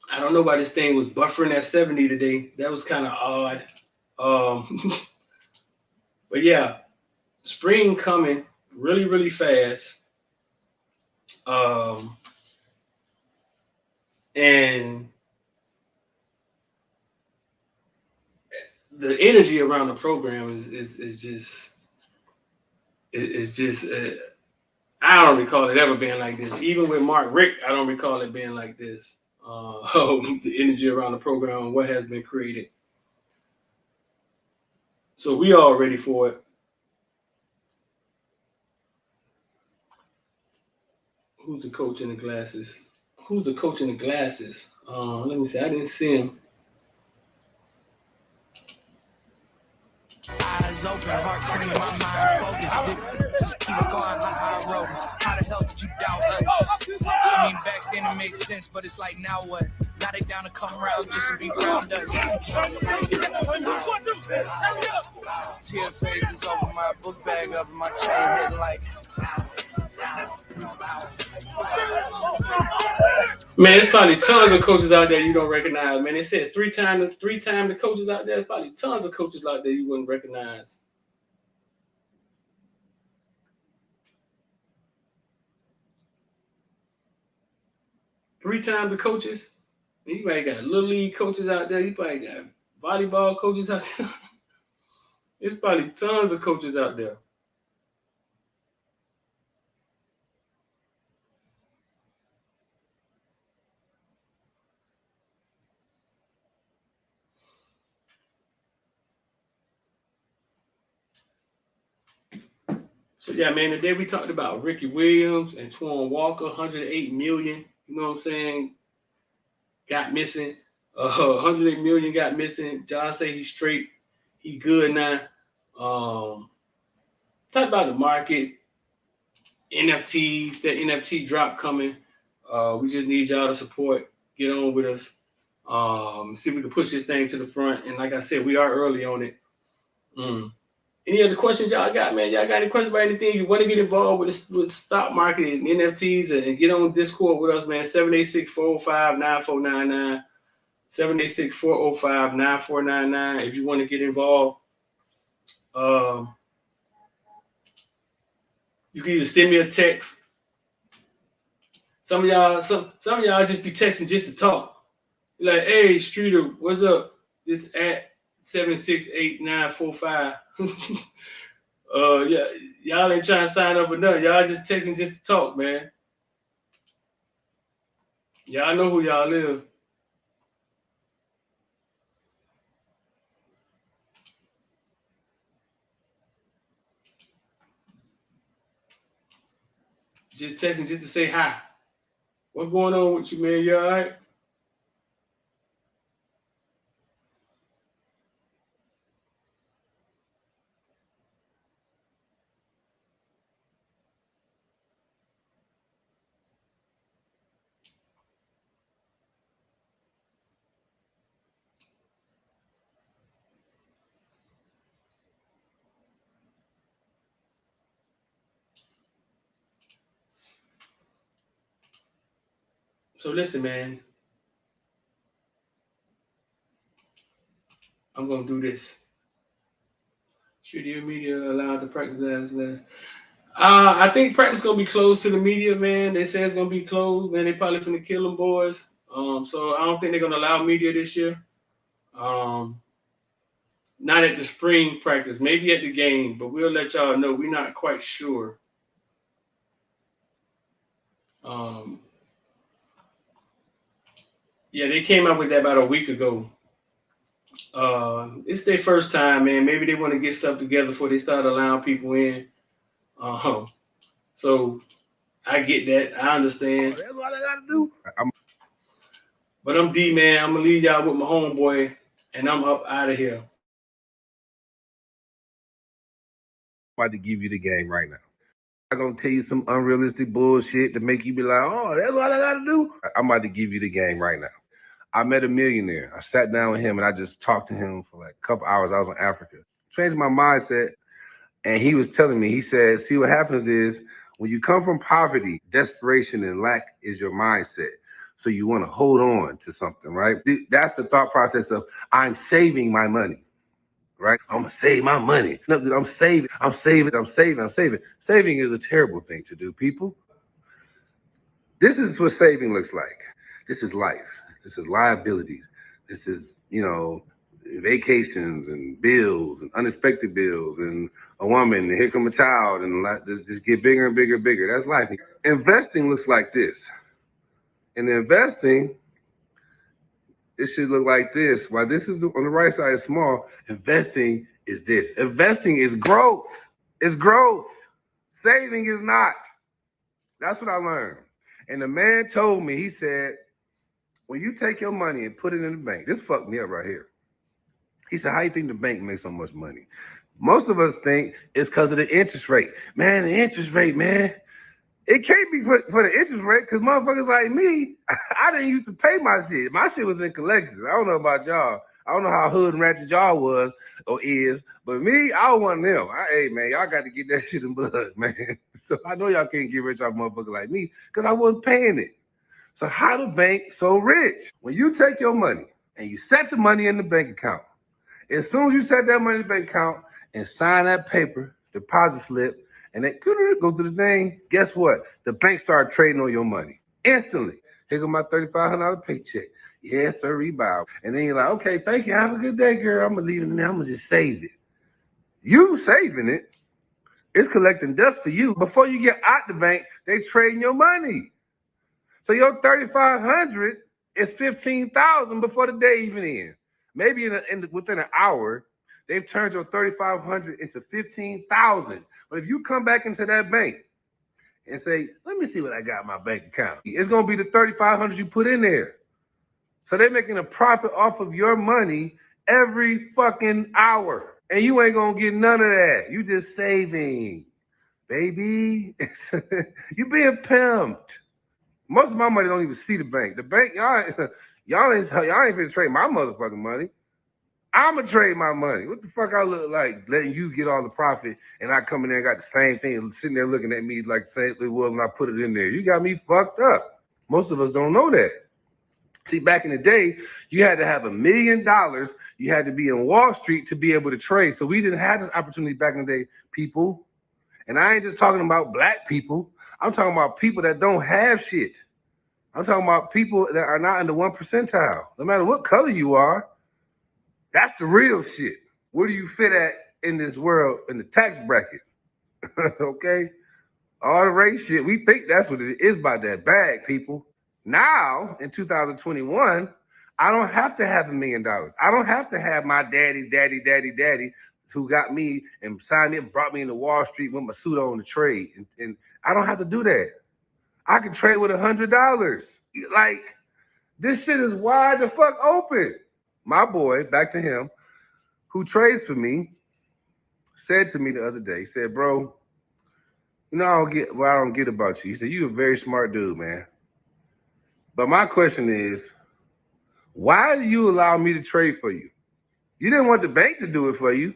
I don't know why this thing was buffering at 70 today. That was kind of odd. But yeah, spring coming really, really fast. And the energy around the program is just I don't recall it ever being like this. Even with Mark Rick, I don't recall it being like this. The energy around the program and what has been created. So we all ready for it. Who's the coach in the glasses? Who's the coach in the glasses? Let me see. I didn't see him. Eyes open, heart clean, my mind focused. Just keep going, high road. How the hell did you doubt us? I mean, back then it made sense, but it's like now what? Now they down to come around just to be around us. TSA just open my book bag up and my chain hitting like. Man, there's probably tons of coaches out there you don't recognize. Man, they said three times the coaches out there. There's probably tons of coaches out there you wouldn't recognize. Three times the coaches. You probably got little league coaches out there. You probably got volleyball coaches out there. There's probably tons of coaches out there. So yeah, man, today we talked about Ricky Williams and Antoine Walker, 108 million. You know what I'm saying? Got missing. 108 million got missing. John say he's straight. He good now. Talk about the market, NFTs, that NFT drop coming. We just need y'all to support. Get on with us. See if we can push this thing to the front. And like I said, we are early on it. Any other questions y'all got, man? Y'all got any questions about anything? You want to get involved with the stock market and NFTs and get on Discord with us, man. 786-405-9499. 786-405-9499 if you want to get involved. You can either send me a text. Some of y'all just be texting just to talk. You're like, hey, Streeter, what's up? This at 768-945. Yeah, y'all ain't trying to sign up for nothing. Y'all just texting just to talk, man. Y'all know who y'all is. Just texting just to say hi. What's going on with you, man? You all right? So listen, man. I'm gonna do this. Studio media allowed to practice last. I think practice gonna be closed to the media, man. They say it's gonna be closed, man. They probably finna kill them boys. So I don't think they're gonna allow media this year. Not at the spring practice, maybe at the game, but we'll let y'all know. We're not quite sure. Yeah, they came out with that about a week ago. It's their first time, man. Maybe they want to get stuff together before they start allowing people in. So I get that. I understand. That's what I gotta do. But I'm D, man. I'm gonna leave y'all with my homeboy, and I'm up out of here. I'm about to give you the game right now. I'm gonna tell you some unrealistic bullshit to make you be like, oh, that's what I gotta do. I'm about to give you the game right now. I met a millionaire. I sat down with him and I just talked to him for like a couple hours. I was in Africa. Changed my mindset. And he was telling me, he said, see, what happens is when you come from poverty, desperation and lack is your mindset. So you want to hold on to something, right? That's the thought process of I'm saving my money, right? I'm gonna save my money. No, I'm saving. Saving is a terrible thing to do, people. This is what saving looks like. This is life. This is liabilities. This is, vacations and bills and unexpected bills and a woman, and here come a child, and this just get bigger and bigger and bigger. That's life. Investing looks like this. And investing, it should look like this. While this is on the right side is small, investing is this. Investing is growth. It's growth. Saving is not. That's what I learned. And the man told me, he said, when you take your money and put it in the bank, this fucked me up right here. He said, how you think the bank makes so much money? Most of us think it's because of the interest rate. Man, the interest rate, man. It can't be for the interest rate because motherfuckers like me, I didn't used to pay my shit. My shit was in collections. I don't know about y'all. I don't know how hood and ratchet y'all was or is, but me, I was one of them. Hey, man, y'all got to get that shit in blood, man. So I know y'all can't get rich off motherfuckers like me because I wasn't paying it. So how the bank so rich? When you take your money and you set the money in the bank account, as soon as you set that money in the bank account and sign that paper, deposit slip, and it goes to the thing, guess what? The bank started trading on your money instantly. Here goes my $3,500 paycheck. Yes, sir, rebound. And then you're like, okay, thank you. Have a good day, girl. I'm going to leave it in there. I'm going to just save it. You saving it, it's collecting dust for you. Before you get out the bank, they trading your money. So your $3,500 is $15,000 before the day even ends. Maybe within an hour, they've turned your $3,500 into $15,000. But if you come back into that bank and say, let me see what I got in my bank account, it's going to be the $3,500 you put in there. So they're making a profit off of your money every fucking hour. And you ain't going to get none of that. You just saving, baby. You being pimped. Most of my money don't even see the bank. The bank, y'all ain't finna trade my motherfucking money. I'ma trade my money. What the fuck I look like letting you get all the profit and I come in there and got the same thing sitting there looking at me like the same it was when I put it in there. You got me fucked up. Most of us don't know that. See, back in the day, you had to have $1 million. You had to be in Wall Street to be able to trade. So we didn't have this opportunity back in the day, people. And I ain't just talking about black people. I'm talking about people that don't have shit. I'm talking about people that are not in the 1 percentile. No matter what color you are, that's the real shit. Where do you fit at in this world in the tax bracket? Okay? All the race shit, we think that's what it is by that bag, people. Now, in 2021, I don't have to have $1 million. I don't have to have my daddy who got me and signed me and brought me into Wall Street with my suit on to trade. And I don't have to do that. I can trade with $100. Like, this shit is wide the fuck open. My boy, back to him, who trades for me, said to me the other day, he said, bro, I don't get about you. He said, you're a very smart dude, man. But my question is, why do you allow me to trade for you? You didn't want the bank to do it for you.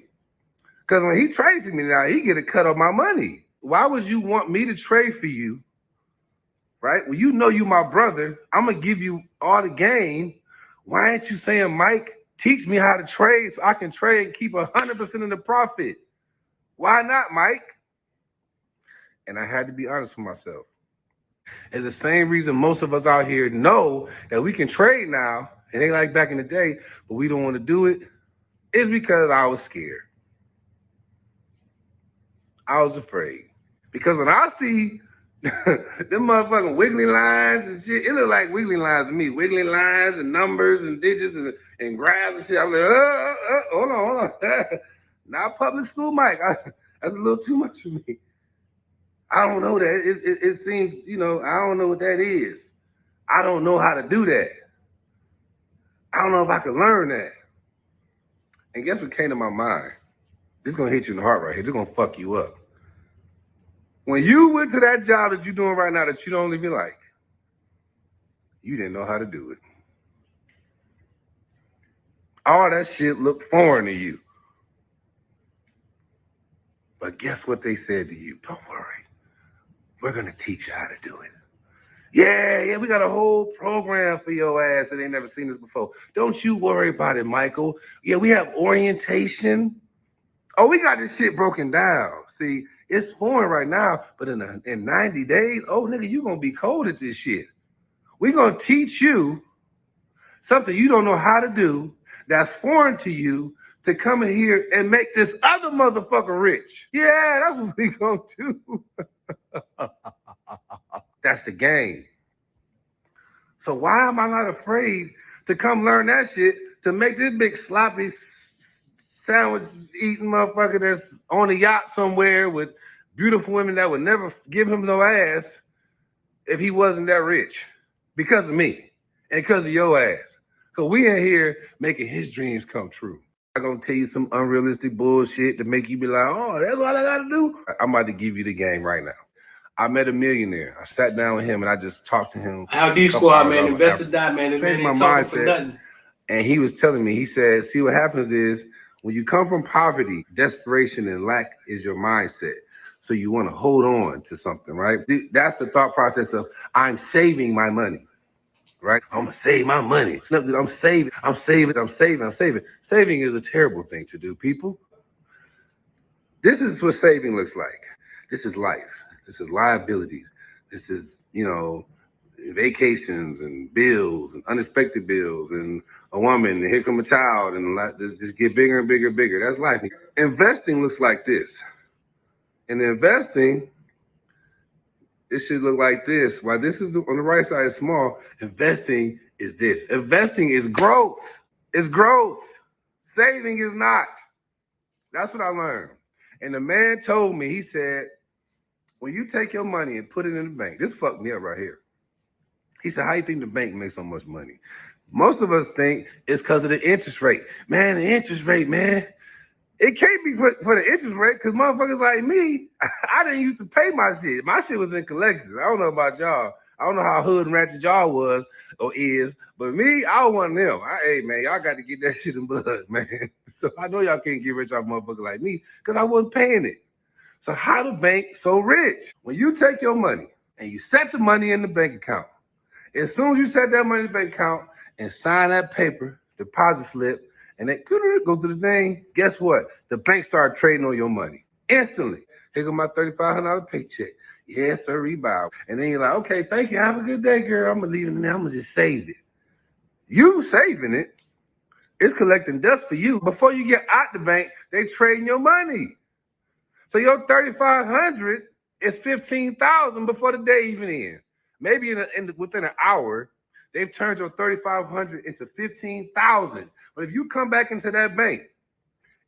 Because when he trades for me now, he get a cut of my money. Why would you want me to trade for you? Right? Well, you know you my brother. I'm going to give you all the game. Why ain't you saying, Mike, teach me how to trade so I can trade and keep 100% of the profit? Why not, Mike? And I had to be honest with myself. It's the same reason most of us out here know that we can trade now. It ain't like back in the day, but we don't want to do it. It's because I was scared. I was afraid. Because when I see them motherfucking wiggly lines and shit, it look like wiggly lines to me. Wiggly lines and numbers and digits and graphs and shit. I'm like, hold on. Not public school, Mike. That's a little too much for me. I don't know that. It seems, I don't know what that is. I don't know how to do that. I don't know if I can learn that. And guess what came to my mind? This is going to hit you in the heart right here. This is going to fuck you up. When you went to that job that you're doing right now that you don't even like, you didn't know how to do it. All that shit looked foreign to you. But guess what they said to you? Don't worry. We're going to teach you how to do it. Yeah, we got a whole program for your ass that ain't never seen this before. Don't you worry about it, Michael. Yeah, we have orientation. Oh, we got this shit broken down. See, it's foreign right now, but in 90 days, oh, nigga, you gonna be cold at this shit. We gonna teach you something you don't know how to do that's foreign to you to come in here and make this other motherfucker rich. Yeah, that's what we gonna do. That's the game. So why am I not afraid to come learn that shit to make this big sloppy sandwich eating motherfucker that's on a yacht somewhere with beautiful women that would never give him no ass if he wasn't that rich? Because of me and because of your ass. So we in here making his dreams come true. I'm gonna tell you some unrealistic bullshit to make you be like, oh, that's what I gotta do. I'm about to give you the game right now. I met a millionaire. I sat down with him and I just talked to him. How D squad, man, investor die, man. This man ain't talking for nothing. And he was telling me, he said, see, what happens is when you come from poverty, desperation and lack is your mindset. So you want to hold on to something, right? That's the thought process of I'm saving my money, right? I'm gonna save my money. I'm saving. Saving is a terrible thing to do, people. This is what saving looks like. This is life. This is liabilities. This is, vacations and bills and unexpected bills and a woman and here come a child and this just get bigger and bigger and bigger. That's life. Investing looks like this. And investing, it should look like this. While this is on the right side is small, investing is this. Investing is growth. It's growth. Saving is not. That's what I learned. And the man told me, he said, when you take your money and put it in the bank, this fucked me up right here. He said, how you think the bank makes so much money? Most of us think it's because of the interest rate. Man, the interest rate, man. It can't be for the interest rate because motherfuckers like me, I didn't used to pay my shit. My shit was in collections. I don't know about y'all. I don't know how hood and ratchet y'all was or is, but me, I was one of them. Hey, man, y'all got to get that shit in blood, man. So I know y'all can't get rich off motherfuckers like me because I wasn't paying it. So how the bank so rich? When you take your money and you set the money in the bank account, as soon as you set that money in the bank account and sign that paper, deposit slip, and it goes to the thing, guess what? The bank started trading on your money instantly. Here goes my $3,500 paycheck. Yes, sir, rebound. And then you're like, okay, thank you. Have a good day, girl. I'm going to leave it in there. I'm going to just save it. You saving it, it's collecting dust for you. Before you get out the bank, they trading your money. So your $3,500 is $15,000 before the day even ends. Maybe within an hour, they've turned your $3,500 into $15,000. But if you come back into that bank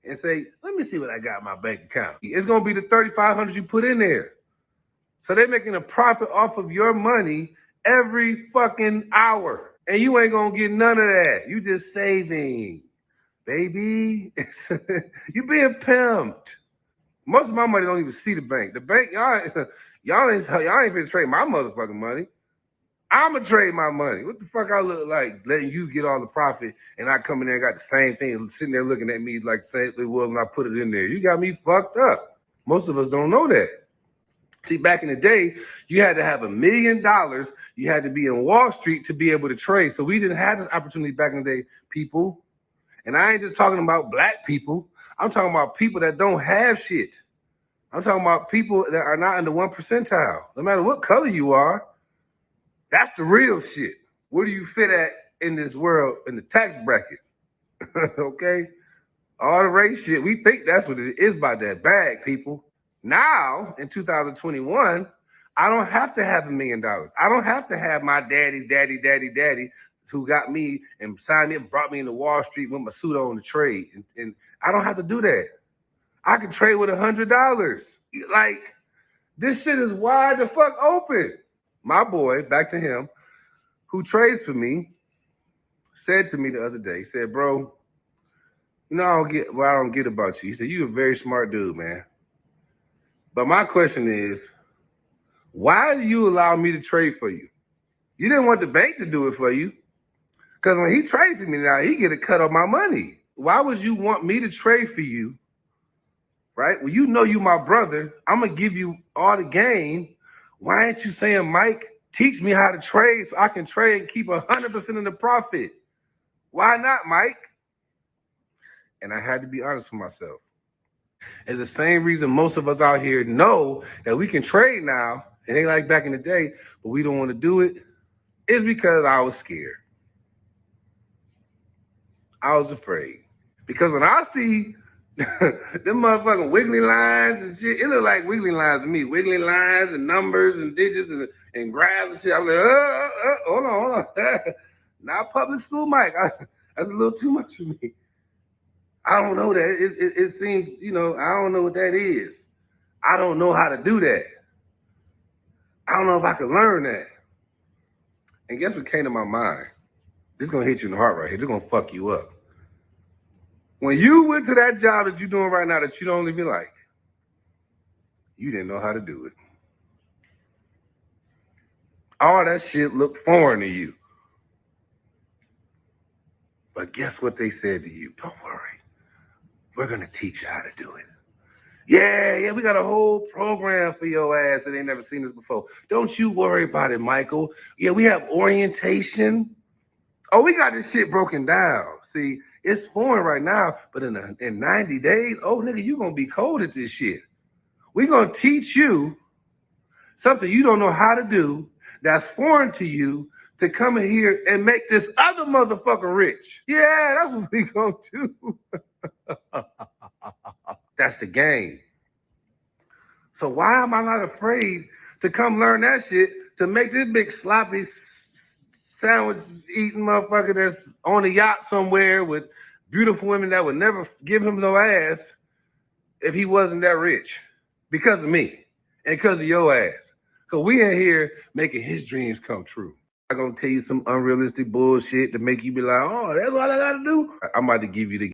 and say, let me see what I got in my bank account, it's going to be the $3,500 you put in there. So they're making a profit off of your money every fucking hour. And you ain't going to get none of that. You just saving, baby. You being pimped. Most of my money don't even see the bank. The bank, y'all ain't finna trade my motherfucking money. I'ma trade my money. What the fuck I look like letting you get all the profit and I come in there and got the same thing sitting there looking at me like the same it was when I put it in there. You got me fucked up. Most of us don't know that. See, back in the day, you had to have $1 million. You had to be in Wall Street to be able to trade. So we didn't have this opportunity back in the day, people. And I ain't just talking about black people. I'm talking about people that don't have shit. I'm talking about people that are not in the 1 percentile. No matter what color you are, that's the real shit. Where do you fit at in this world, in the tax bracket? Okay? All the race shit, we think that's what it is by that bag, people. Now, in 2021, I don't have to have $1 million. I don't have to have my daddy who got me and signed me and brought me into Wall Street with my suit on to trade. And I don't have to do that. I can trade with $100. Like, this shit is wide the fuck open. My boy, back to him, who trades for me, said to me the other day, he said, bro, I don't get about you. He said, you're a very smart dude, man. But my question is, why do you allow me to trade for you? You didn't want the bank to do it for you. Because when he trades for me now, he get a cut of my money. Why would you want me to trade for you, right? Well, you my brother. I'm going to give you all the game. Why ain't you saying, Mike, Teach me how to trade so I can trade and keep 100% of the profit. Why not, Mike? And I had to be honest with myself. It's the same reason most of us out here know that we can trade now. It ain't like back in the day, but we don't want to do it. It's because I was scared. I was afraid. Because when I see them motherfucking wiggly lines and shit, it look like wiggly lines to me. Wiggly lines and numbers and digits and graphs and shit. I'm like, hold on. Not public school, Mike. That's a little too much for me. I don't know that. It seems, I don't know what that is. I don't know how to do that. I don't know if I can learn that. And guess what came to my mind? This is going to hit you in the heart right here. This is going to fuck you up. When you went to that job that you're doing right now that you don't even like, you didn't know how to do it. All that shit looked foreign to you. But guess what they said to you? Don't worry. We're going to teach you how to do it. Yeah, we got a whole program for your ass that ain't never seen this before. Don't you worry about it, Michael. Yeah, we have orientation. Oh, we got this shit broken down. See, it's foreign right now, but in 90 days, oh, nigga, you going to be cold at this shit. We're going to teach you something you don't know how to do that's foreign to you to come in here and make this other motherfucker rich. Yeah, that's what we going to do. That's the game. So why am I not afraid to come learn that shit to make this big sloppy sandwich eating motherfucker that's on a yacht somewhere with beautiful women that would never give him no ass if he wasn't that rich? Because of me and because of your ass. Because we in here making his dreams come true. I'm going to tell you some unrealistic bullshit to make you be like, oh, that's what I got to do. I'm about to give you the